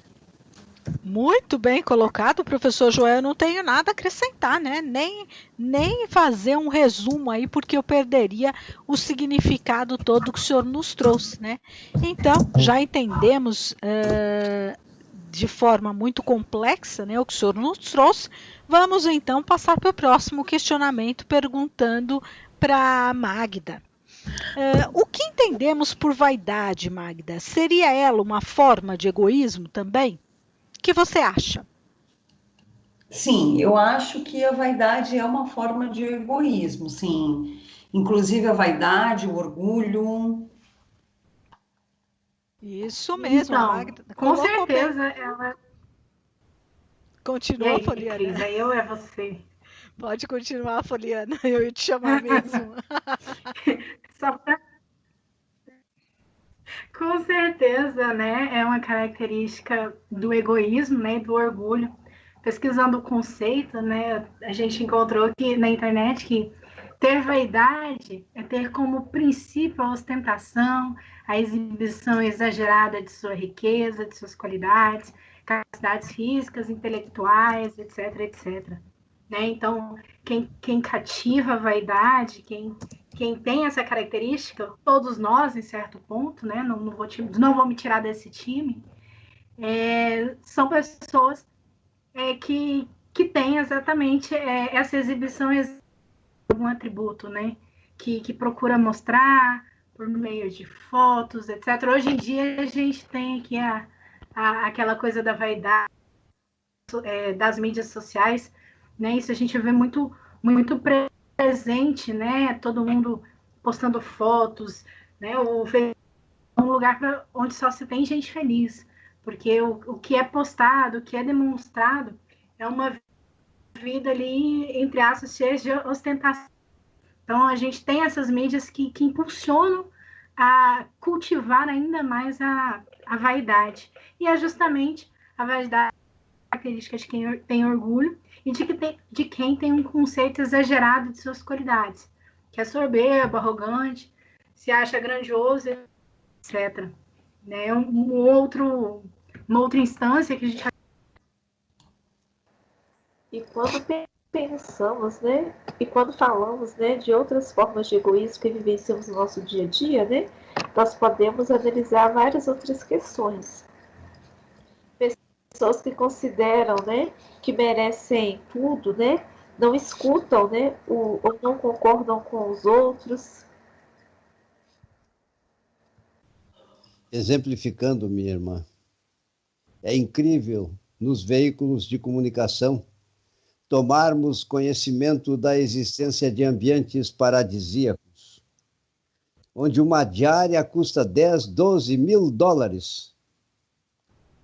Muito bem colocado, professor Joel. Eu não tenho nada a acrescentar, né? Nem fazer um resumo aí, porque eu perderia o significado todo que o senhor nos trouxe, né? Então, já entendemos de forma muito complexa, né, o que o senhor nos trouxe. Vamos então passar para o próximo questionamento, perguntando para a Magda. O que entendemos por vaidade, Magda? Seria ela uma forma de egoísmo também? O que você acha? Sim, eu acho que a vaidade é uma forma de egoísmo, sim. Inclusive a vaidade, o orgulho. Isso mesmo, então, Magda. Com certeza ela. Continua, aí, Poliana. Cris, aí eu é você. Pode continuar, Poliana. Eu ia te chamar mesmo. Só pra... Com certeza, né? É uma característica do egoísmo, né? Do orgulho. Pesquisando o conceito, né? A gente encontrou aqui na internet que ter vaidade é ter como princípio a ostentação, a exibição exagerada de sua riqueza, de suas qualidades, capacidades físicas, intelectuais, etc, etc. Né? Então, quem cativa a vaidade, quem tem essa característica, todos nós, em certo ponto, né? Não vou me tirar desse time, são pessoas que têm exatamente essa exibição de algum atributo, né? Que procura mostrar por meio de fotos, etc. Hoje em dia a gente tem aqui aquela coisa da vaidade das mídias sociais, né? Isso a gente vê muito, muito presente, né? Todo mundo postando fotos, né? Um lugar onde só se tem gente feliz, porque o que é postado, o que é demonstrado é uma vida ali, entre aspas, cheia de ostentação. Então, a gente tem essas mídias que impulsionam a cultivar ainda mais a vaidade. E é justamente a vaidade característica de quem tem orgulho e de quem tem um conceito exagerado de suas qualidades, que é soberbo, arrogante, se acha grandioso, etc. Né? Uma outra instância que a gente... E quando pensamos, né, e quando falamos, né, de outras formas de egoísmo que vivenciamos no nosso dia a dia, né, nós podemos analisar várias outras questões. Pessoas que consideram, né, que merecem tudo, né, não escutam, né, ou não concordam com os outros. Exemplificando, minha irmã, é incrível nos veículos de comunicação tomarmos conhecimento da existência de ambientes paradisíacos, onde uma diária custa 10, 12 mil dólares,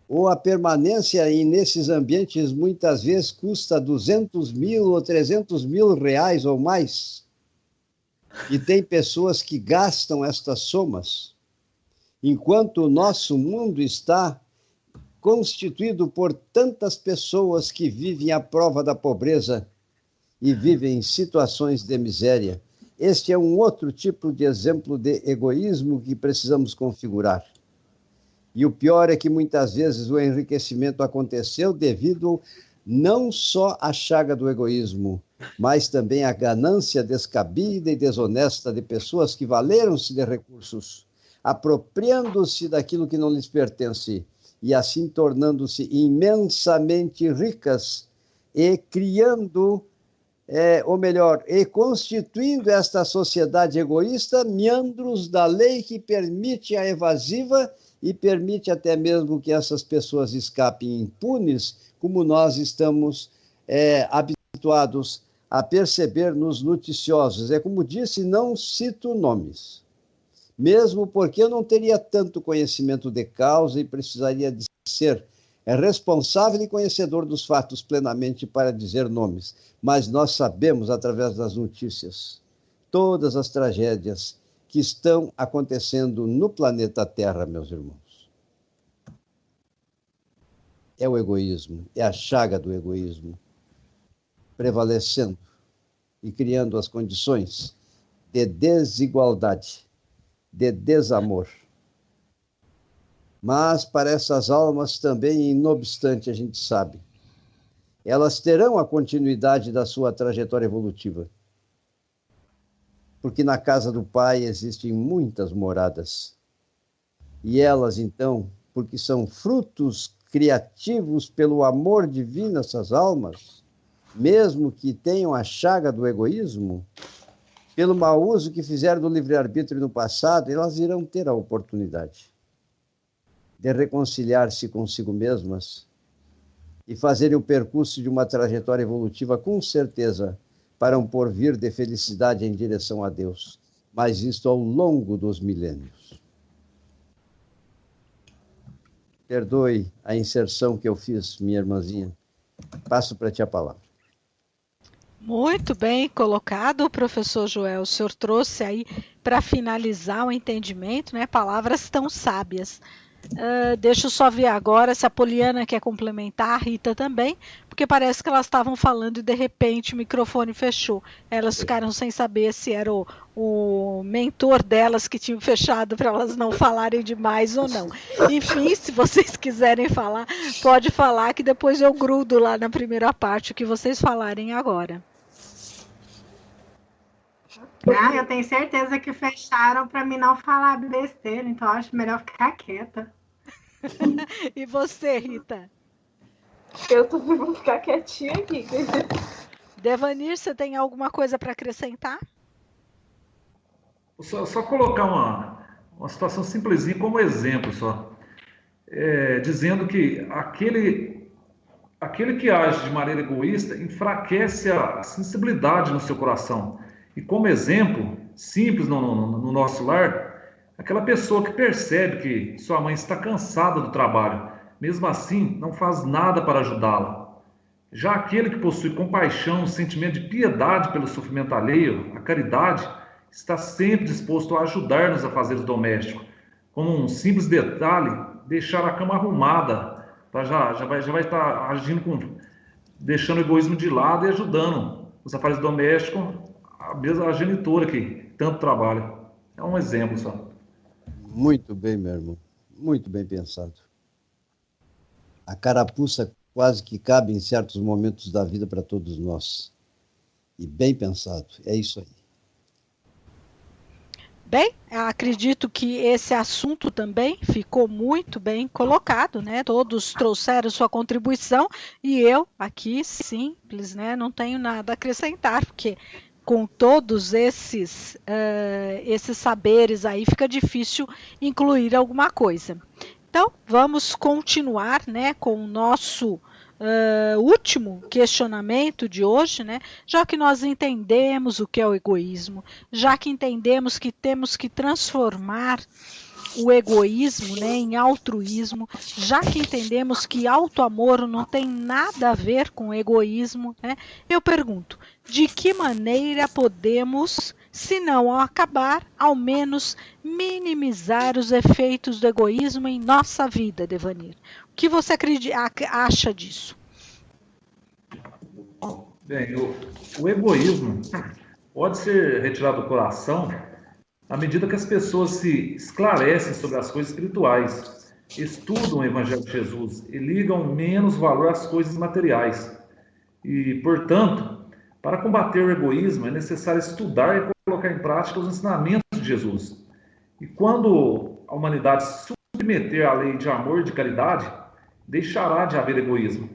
ou a permanência nesses ambientes muitas vezes custa 200 mil ou 300 mil reais ou mais, e tem pessoas que gastam estas somas, enquanto o nosso mundo está constituído por tantas pessoas que vivem à prova da pobreza e vivem em situações de miséria. Este é um outro tipo de exemplo de egoísmo que precisamos configurar. E o pior é que muitas vezes o enriquecimento aconteceu devido não só à chaga do egoísmo, mas também à ganância descabida e desonesta de pessoas que valeram-se de recursos, apropriando-se daquilo que não lhes pertence, e assim tornando-se imensamente ricas e criando ou melhor, e constituindo esta sociedade egoísta, meandros da lei que permite a evasiva e permite até mesmo que essas pessoas escapem impunes, como nós estamos habituados a perceber nos noticiosos. É como disse, não cito nomes, mesmo porque eu não teria tanto conhecimento de causa e precisaria de ser responsável e conhecedor dos fatos plenamente para dizer nomes, mas nós sabemos, através das notícias, todas as tragédias que estão acontecendo no planeta Terra, meus irmãos. É o egoísmo, é a chaga do egoísmo prevalecendo e criando as condições de desigualdade, de desamor. Mas para essas almas também, não obstante, a gente sabe, elas terão a continuidade da sua trajetória evolutiva. Porque na casa do Pai existem muitas moradas. E elas, então, porque são frutos criativos pelo amor divino, essas almas, mesmo que tenham a chaga do egoísmo, pelo mau uso que fizeram do livre-arbítrio no passado, elas irão ter a oportunidade de reconciliar-se consigo mesmas e fazerem o percurso de uma trajetória evolutiva, com certeza, para um porvir de felicidade em direção a Deus, mas isto ao longo dos milênios. Perdoe a inserção que eu fiz, minha irmãzinha. Passo para ti a palavra. Muito bem colocado, professor Joel. O senhor trouxe aí, para finalizar o entendimento, né, palavras tão sábias. Deixa eu só ver agora se a Poliana quer complementar, a Rita também, porque parece que elas estavam falando e de repente o microfone fechou. Elas ficaram sem saber se era o mentor delas que tinha fechado para elas não falarem demais ou não. Enfim, se vocês quiserem falar, pode falar que depois eu grudo lá na primeira parte o que vocês falarem agora. Eu tenho certeza que fecharam para mim não falar besteira, então acho melhor ficar quieta. E você, Rita? Eu também vou ficar quietinha aqui. Devanir, você tem alguma coisa para acrescentar? Só colocar uma situação simplesinha como exemplo só. Dizendo que aquele que age de maneira egoísta enfraquece a sensibilidade no seu coração. E como exemplo simples no nosso lar, aquela pessoa que percebe que sua mãe está cansada do trabalho, mesmo assim não faz nada para ajudá-la. Já aquele que possui compaixão, um sentimento de piedade pelo sofrimento alheio, a caridade, está sempre disposto a ajudar nos afazeres domésticos. Como um simples detalhe, deixar a cama arrumada, já vai estar agindo deixando o egoísmo de lado e ajudando os afazeres domésticos, a genitora que tanto trabalha. É um exemplo só. Muito bem, meu irmão. Muito bem pensado. A carapuça quase que cabe em certos momentos da vida para todos nós. E bem pensado. É isso aí. Bem, acredito que esse assunto também ficou muito bem colocado, né? Todos trouxeram sua contribuição e eu aqui, simples, né? Não tenho nada a acrescentar, porque com todos esses saberes aí fica difícil incluir alguma coisa. Então, vamos continuar, né, com o nosso último questionamento de hoje, né? Já que nós entendemos o que é o egoísmo, já que entendemos que temos que transformar o egoísmo, né, em altruísmo, já que entendemos que auto-amor não tem nada a ver com egoísmo, né, eu pergunto, de que maneira podemos, se não acabar, ao menos minimizar os efeitos do egoísmo em nossa vida, Devanir? O que você acha disso? Bem, o egoísmo pode ser retirado do coração à medida que as pessoas se esclarecem sobre as coisas espirituais, estudam o Evangelho de Jesus e ligam menos valor às coisas materiais. E, portanto, para combater o egoísmo é necessário estudar e colocar em prática os ensinamentos de Jesus. E quando a humanidade se submeter à lei de amor e de caridade, deixará de haver egoísmo.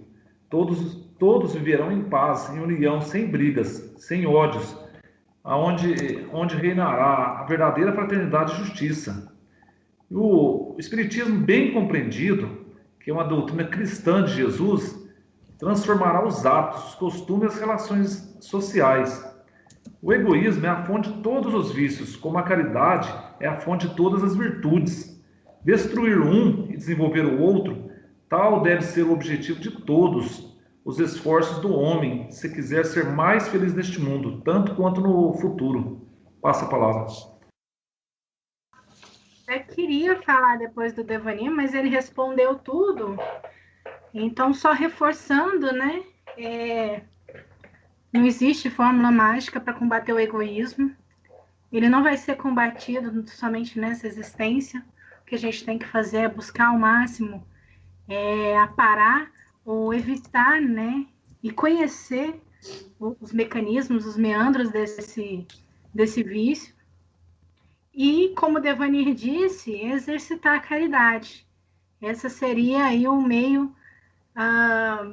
Todos todos viverão em paz, em união, sem brigas, sem ódios, onde reinará a verdadeira fraternidade e justiça. E o Espiritismo bem compreendido, que é uma doutrina cristã de Jesus, transformará os atos, os costumes e as relações sociais. O egoísmo é a fonte de todos os vícios, como a caridade é a fonte de todas as virtudes. Destruir um e desenvolver o outro, tal deve ser o objetivo de todos os esforços do homem, se quiser ser mais feliz neste mundo, tanto quanto no futuro. Passa a palavra. Eu queria falar depois do Devaninho, mas ele respondeu tudo. Então, só reforçando, né? Não existe fórmula mágica para combater o egoísmo. Ele não vai ser combatido somente nessa existência. O que a gente tem que fazer é buscar ao máximo aparar ou evitar, né? E conhecer os mecanismos, os meandros desse vício. E, como Devanir disse, exercitar a caridade. Essa seria aí um meio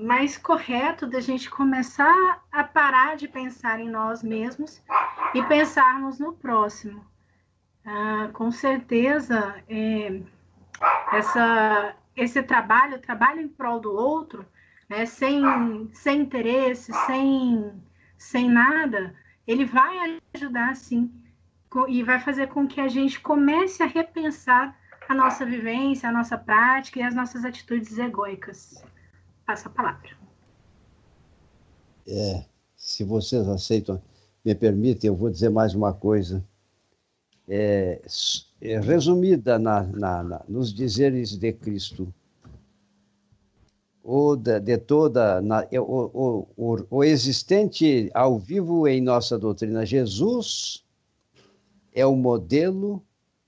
mais correto da gente começar a parar de pensar em nós mesmos e pensarmos no próximo. Com certeza, esse trabalho em prol do outro, né, sem interesse, sem nada, ele vai ajudar, sim, e vai fazer com que a gente comece a repensar a nossa vivência, a nossa prática e as nossas atitudes egóicas. Passa a palavra. Se vocês aceitam, me permitem, eu vou dizer mais uma coisa. Resumida nos dizeres de Cristo, o existente ao vivo em nossa doutrina, Jesus é o modelo,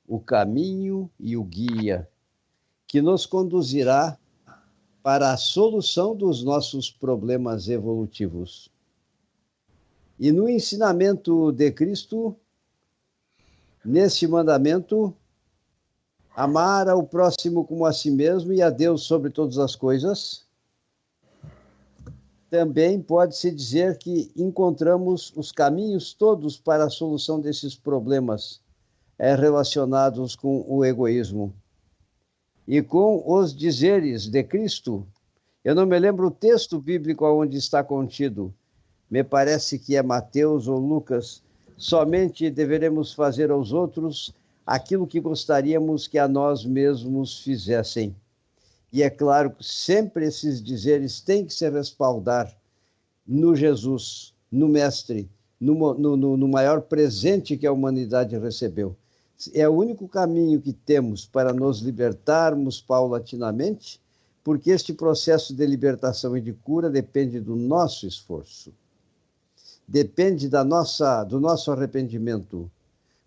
o caminho e o guia que nos conduzirá para a solução dos nossos problemas evolutivos. E no ensinamento de Cristo, nesse mandamento, amar ao próximo como a si mesmo e a Deus sobre todas as coisas, também pode-se dizer que encontramos os caminhos todos para a solução desses problemas relacionados com o egoísmo. E com os dizeres de Cristo, eu não me lembro o texto bíblico onde está contido, me parece que é Mateus ou Lucas, somente deveremos fazer aos outros aquilo que gostaríamos que a nós mesmos fizessem. E é claro que sempre esses dizeres têm que se respaldar no Jesus, no Mestre, no maior presente que a humanidade recebeu. É o único caminho que temos para nos libertarmos paulatinamente, porque este processo de libertação e de cura depende do nosso esforço, depende do nosso arrependimento,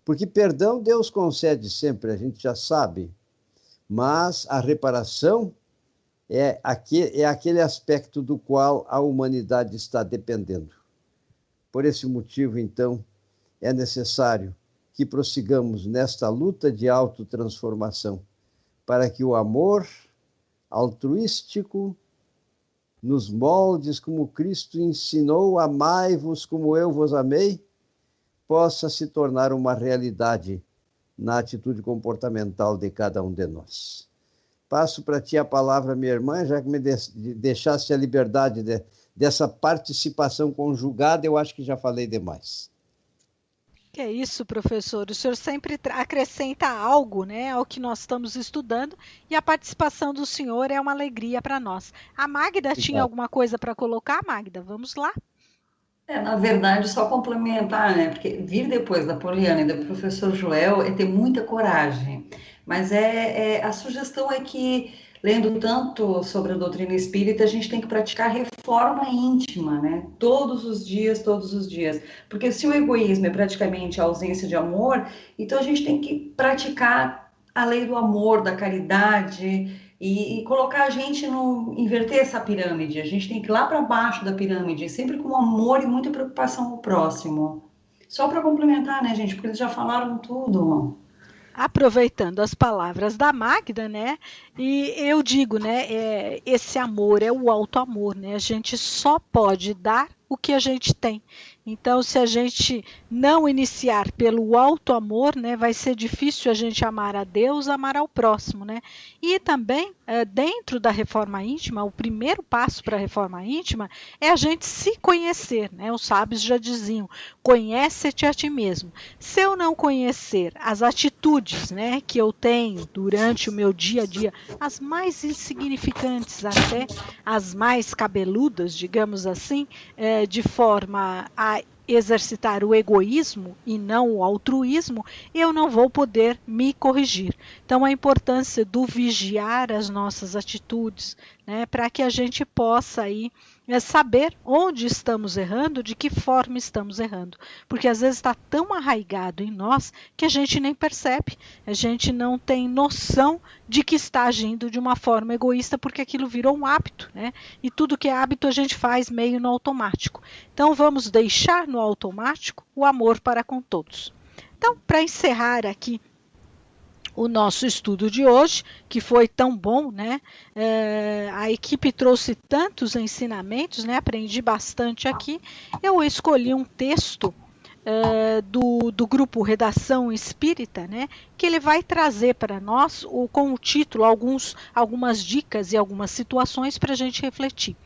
porque perdão Deus concede sempre, a gente já sabe, mas a reparação é aquele aspecto do qual a humanidade está dependendo. Por esse motivo, então, é necessário que prossigamos nesta luta de autotransformação, para que o amor altruístico, nos moldes como Cristo ensinou, amai-vos como eu vos amei, possa se tornar uma realidade na atitude comportamental de cada um de nós. Passo para ti a palavra, minha irmã, já que me deixaste a liberdade dessa participação conjugada, eu acho que já falei demais. Que é isso, professor. O senhor sempre acrescenta algo, né, ao que nós estamos estudando, e a participação do senhor é uma alegria para nós. A Magda tinha alguma coisa para colocar, Magda? Vamos lá. Na verdade, só complementar, né? Porque vir depois da Poliana e do professor Joel é ter muita coragem. Mas a sugestão é que, lendo tanto sobre a doutrina espírita, a gente tem que praticar reforma íntima, né? Todos os dias. Porque se o egoísmo é praticamente a ausência de amor, então a gente tem que praticar a lei do amor, da caridade, e colocar a gente inverter essa pirâmide. A gente tem que ir lá para baixo da pirâmide, sempre com amor e muita preocupação com o próximo. Só para complementar, né, gente? Porque eles já falaram tudo. aproveitando as palavras da Magda, né? E eu digo, né? Esse amor é o alto amor, né? A gente só pode dar o que a gente tem. Então, se a gente não iniciar pelo alto amor, né, vai ser difícil a gente amar a Deus, amar ao próximo, né? E também, dentro da reforma íntima, o primeiro passo para a reforma íntima é a gente se conhecer, né? Os sábios já diziam, conhece-te a ti mesmo. Se eu não conhecer as atitudes, né, que eu tenho durante o meu dia a dia, as mais insignificantes até, as mais cabeludas, digamos assim, de forma a exercitar o egoísmo e não o altruísmo, eu não vou poder me corrigir. Então, a importância do vigiar as nossas atitudes, né, para que a gente possa aí saber onde estamos errando, de que forma estamos errando. Porque às vezes está tão arraigado em nós que a gente nem percebe, a gente não tem noção de que está agindo de uma forma egoísta, porque aquilo virou um hábito, né? E tudo que é hábito a gente faz meio no automático. Então vamos deixar no automático o amor para com todos. Então, para encerrar aqui o nosso estudo de hoje, que foi tão bom, né? A equipe trouxe tantos ensinamentos, né? Aprendi bastante aqui. Eu escolhi um texto do grupo Redação Espírita, né? Que ele vai trazer para nós, com o título, algumas dicas e algumas situações para a gente refletir.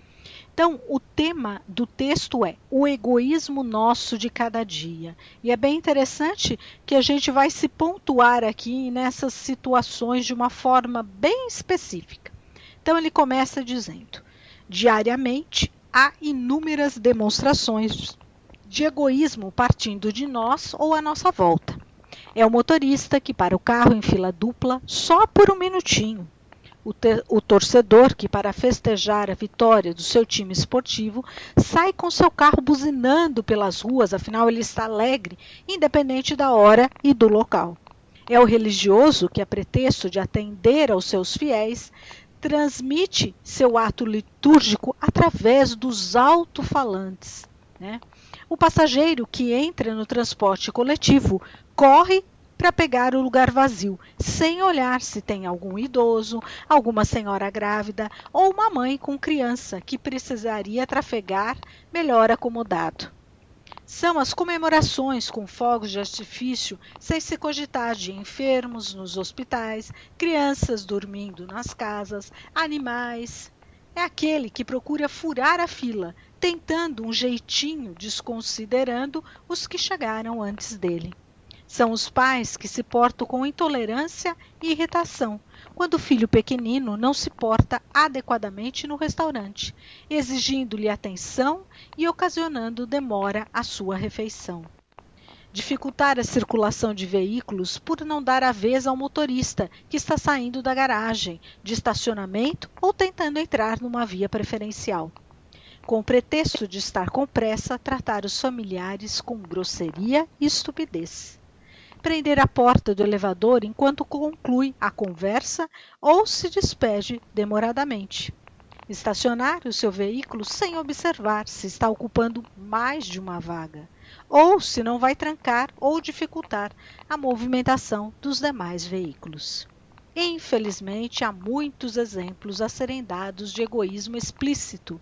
Então, o tema do texto é o egoísmo nosso de cada dia. E é bem interessante que a gente vai se pontuar aqui nessas situações de uma forma bem específica. Então, ele começa dizendo: diariamente há inúmeras demonstrações de egoísmo partindo de nós ou à nossa volta. É o motorista que para o carro em fila dupla só por um minutinho. O torcedor que, para festejar a vitória do seu time esportivo, sai com seu carro buzinando pelas ruas, afinal ele está alegre, independente da hora e do local. É o religioso que, a pretexto de atender aos seus fiéis, transmite seu ato litúrgico através dos alto-falantes, né? O passageiro que entra no transporte coletivo corre para pegar o lugar vazio, sem olhar se tem algum idoso, alguma senhora grávida ou uma mãe com criança que precisaria trafegar melhor acomodado. São as comemorações com fogos de artifício, sem se cogitar de enfermos nos hospitais, crianças dormindo nas casas, animais. É aquele que procura furar a fila, tentando um jeitinho, desconsiderando os que chegaram antes dele. São os pais que se portam com intolerância e irritação, quando o filho pequenino não se porta adequadamente no restaurante, exigindo-lhe atenção e ocasionando demora à sua refeição. Dificultar a circulação de veículos por não dar a vez ao motorista que está saindo da garagem, de estacionamento ou tentando entrar numa via preferencial. Com o pretexto de estar com pressa, tratar os familiares com grosseria e estupidez. Prender a porta do elevador enquanto conclui a conversa ou se despede demoradamente. Estacionar o seu veículo sem observar se está ocupando mais de uma vaga, ou se não vai trancar ou dificultar a movimentação dos demais veículos. Infelizmente, há muitos exemplos a serem dados de egoísmo explícito.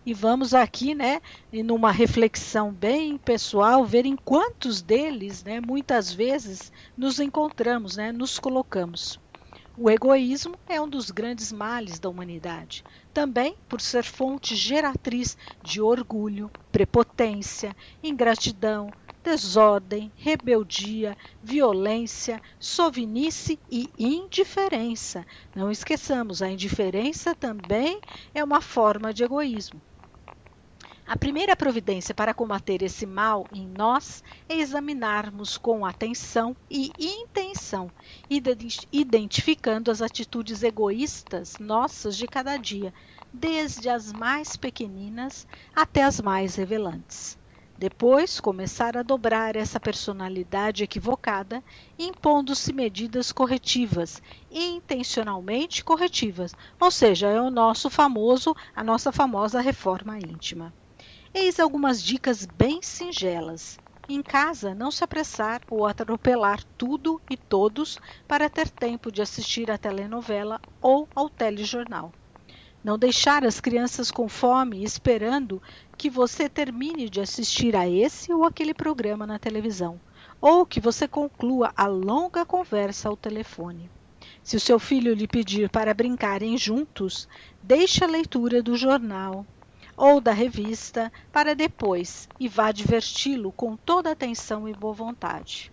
E vamos aqui, né, numa reflexão bem pessoal, ver em quantos deles, né, muitas vezes, nos encontramos, né, nos colocamos. O egoísmo é um dos grandes males da humanidade, também por ser fonte geratriz de orgulho, prepotência, ingratidão, desordem, rebeldia, violência, sovinice e indiferença. Não esqueçamos, a indiferença também é uma forma de egoísmo. A primeira providência para combater esse mal em nós é examinarmos com atenção e intenção, identificando as atitudes egoístas nossas de cada dia, desde as mais pequeninas até as mais revelantes. Depois, começar a dobrar essa personalidade equivocada, impondo-se medidas corretivas, intencionalmente corretivas, ou seja, é a nossa famosa reforma íntima. Eis algumas dicas bem singelas. Em casa, não se apressar ou atropelar tudo e todos para ter tempo de assistir à telenovela ou ao telejornal. Não deixar as crianças com fome esperando que você termine de assistir a esse ou aquele programa na televisão, ou que você conclua a longa conversa ao telefone. Se o seu filho lhe pedir para brincarem juntos, deixe a leitura do jornal ou da revista para depois e vá diverti-lo com toda atenção e boa vontade.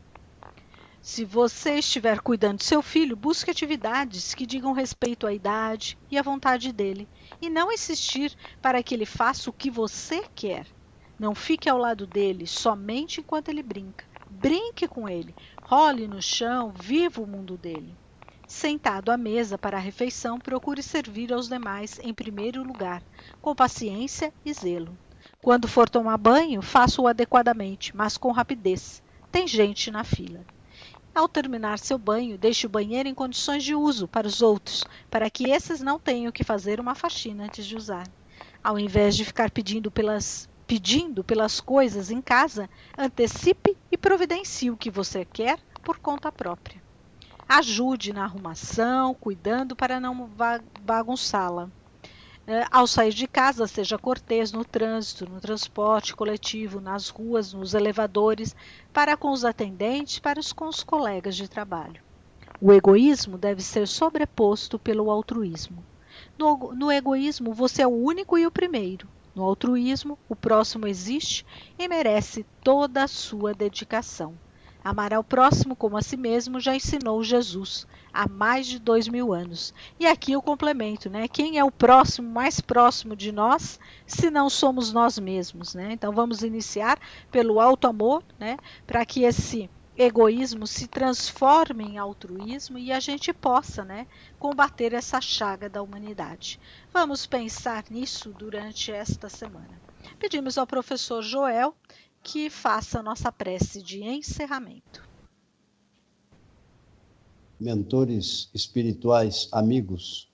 Se você estiver cuidando do seu filho, busque atividades que digam respeito à idade e à vontade dele, e não insistir para que ele faça o que você quer. Não fique ao lado dele somente enquanto ele brinca. Brinque com ele, role no chão, viva o mundo dele. Sentado à mesa para a refeição, procure servir aos demais em primeiro lugar, com paciência e zelo. Quando for tomar banho, faça-o adequadamente, mas com rapidez. Tem gente na fila. Ao terminar seu banho, deixe o banheiro em condições de uso para os outros, para que esses não tenham que fazer uma faxina antes de usar. Ao invés de ficar pedindo pelas coisas em casa, antecipe e providencie o que você quer por conta própria. Ajude na arrumação, cuidando para não bagunçá-la. Ao sair de casa, seja cortês no trânsito, no transporte coletivo, nas ruas, nos elevadores, para com os atendentes, com os colegas de trabalho. O egoísmo deve ser sobreposto pelo altruísmo. No egoísmo, você é o único e o primeiro. No altruísmo, o próximo existe e merece toda a sua dedicação. Amar ao próximo como a si mesmo já ensinou Jesus há mais de 2000 anos. E aqui eu complemento, né? Quem é o próximo, mais próximo de nós, se não somos nós mesmos, né? Então vamos iniciar pelo alto amor, né? Para que esse egoísmo se transforme em altruísmo e a gente possa, né, combater essa chaga da humanidade. Vamos pensar nisso durante esta semana. Pedimos ao professor Joel que faça a nossa prece de encerramento. Mentores espirituais, amigos,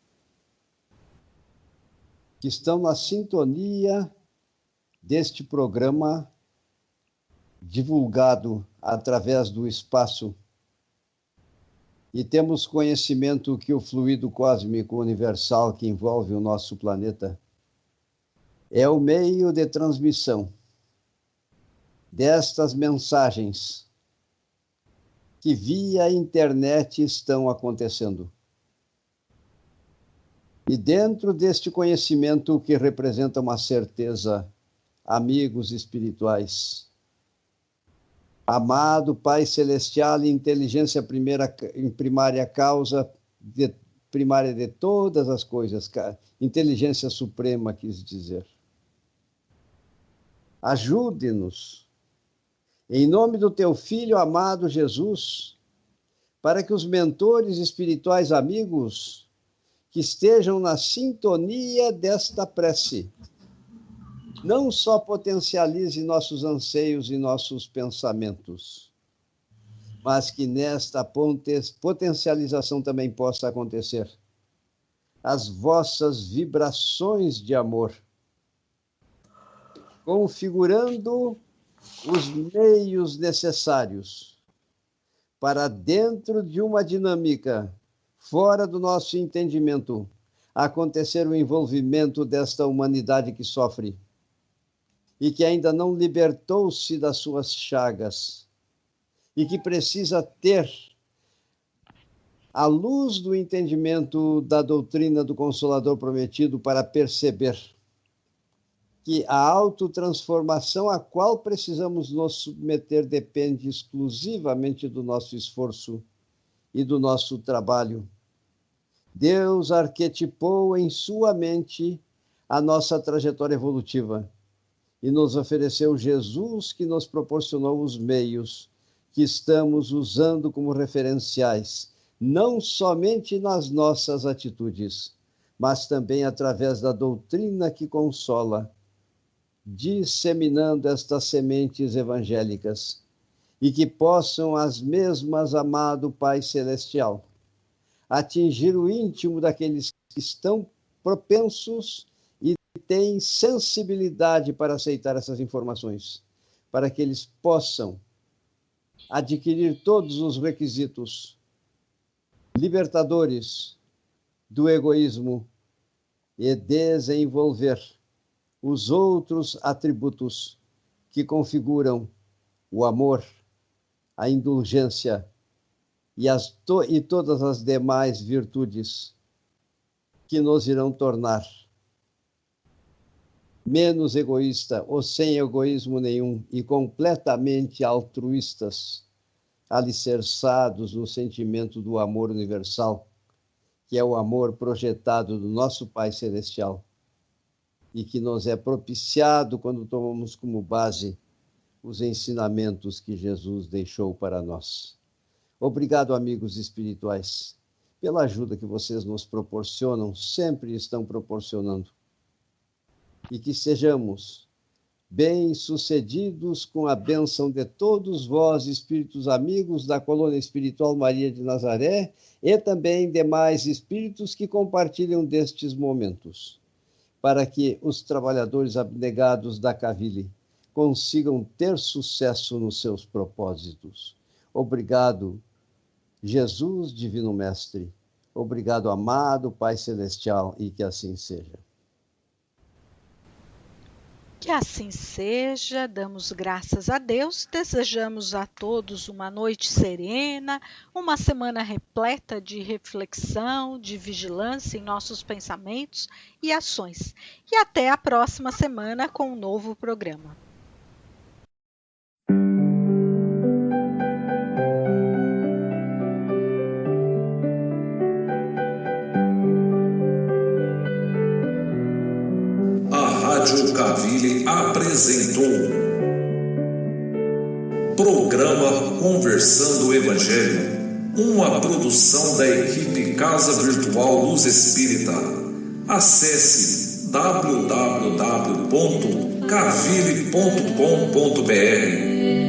que estão na sintonia deste programa divulgado através do espaço, e temos conhecimento que o fluido cósmico universal que envolve o nosso planeta é o meio de transmissão destas mensagens que via internet estão acontecendo. E dentro deste conhecimento que representa uma certeza, amigos espirituais, amado Pai Celestial e inteligência primária causa primária de todas as coisas, inteligência suprema quis dizer. Ajude-nos, em nome do teu Filho amado Jesus, para que os mentores espirituais amigos que estejam na sintonia desta prece não só potencialize nossos anseios e nossos pensamentos, mas que nesta potencialização também possa acontecer as vossas vibrações de amor, configurando os meios necessários para, dentro de uma dinâmica fora do nosso entendimento, acontecer o envolvimento desta humanidade que sofre e que ainda não libertou-se das suas chagas e que precisa ter a luz do entendimento da doutrina do Consolador Prometido para perceber que a autotransformação a qual precisamos nos submeter depende exclusivamente do nosso esforço e do nosso trabalho. Deus arquetipou em sua mente a nossa trajetória evolutiva e nos ofereceu Jesus, que nos proporcionou os meios que estamos usando como referenciais, não somente nas nossas atitudes, mas também através da doutrina que consola, disseminando estas sementes evangélicas, e que possam as mesmas, amado Pai Celestial, atingir o íntimo daqueles que estão propensos e têm sensibilidade para aceitar essas informações, para que eles possam adquirir todos os requisitos libertadores do egoísmo e desenvolver os outros atributos que configuram o amor, a indulgência e todas as demais virtudes que nos irão tornar menos egoísta ou sem egoísmo nenhum e completamente altruístas, alicerçados no sentimento do amor universal, que é o amor projetado do nosso Pai Celestial e que nos é propiciado quando tomamos como base os ensinamentos que Jesus deixou para nós. Obrigado, amigos espirituais, pela ajuda que vocês nos proporcionam, sempre estão proporcionando. E que sejamos bem-sucedidos com a bênção de todos vós, espíritos amigos da Colônia Espiritual Maria de Nazaré, e também demais espíritos que compartilham destes momentos, para que os trabalhadores abnegados da Cavile consigam ter sucesso nos seus propósitos. Obrigado, Jesus, Divino Mestre. Obrigado, amado Pai Celestial, e que assim seja. Que assim seja, damos graças a Deus, desejamos a todos uma noite serena, uma semana repleta de reflexão, de vigilância em nossos pensamentos e ações. E até a próxima semana com um novo programa. Rádio Cavile apresentou Programa Conversando o Evangelho, uma produção da equipe Casa Virtual Luz Espírita. Acesse www.cavile.com.br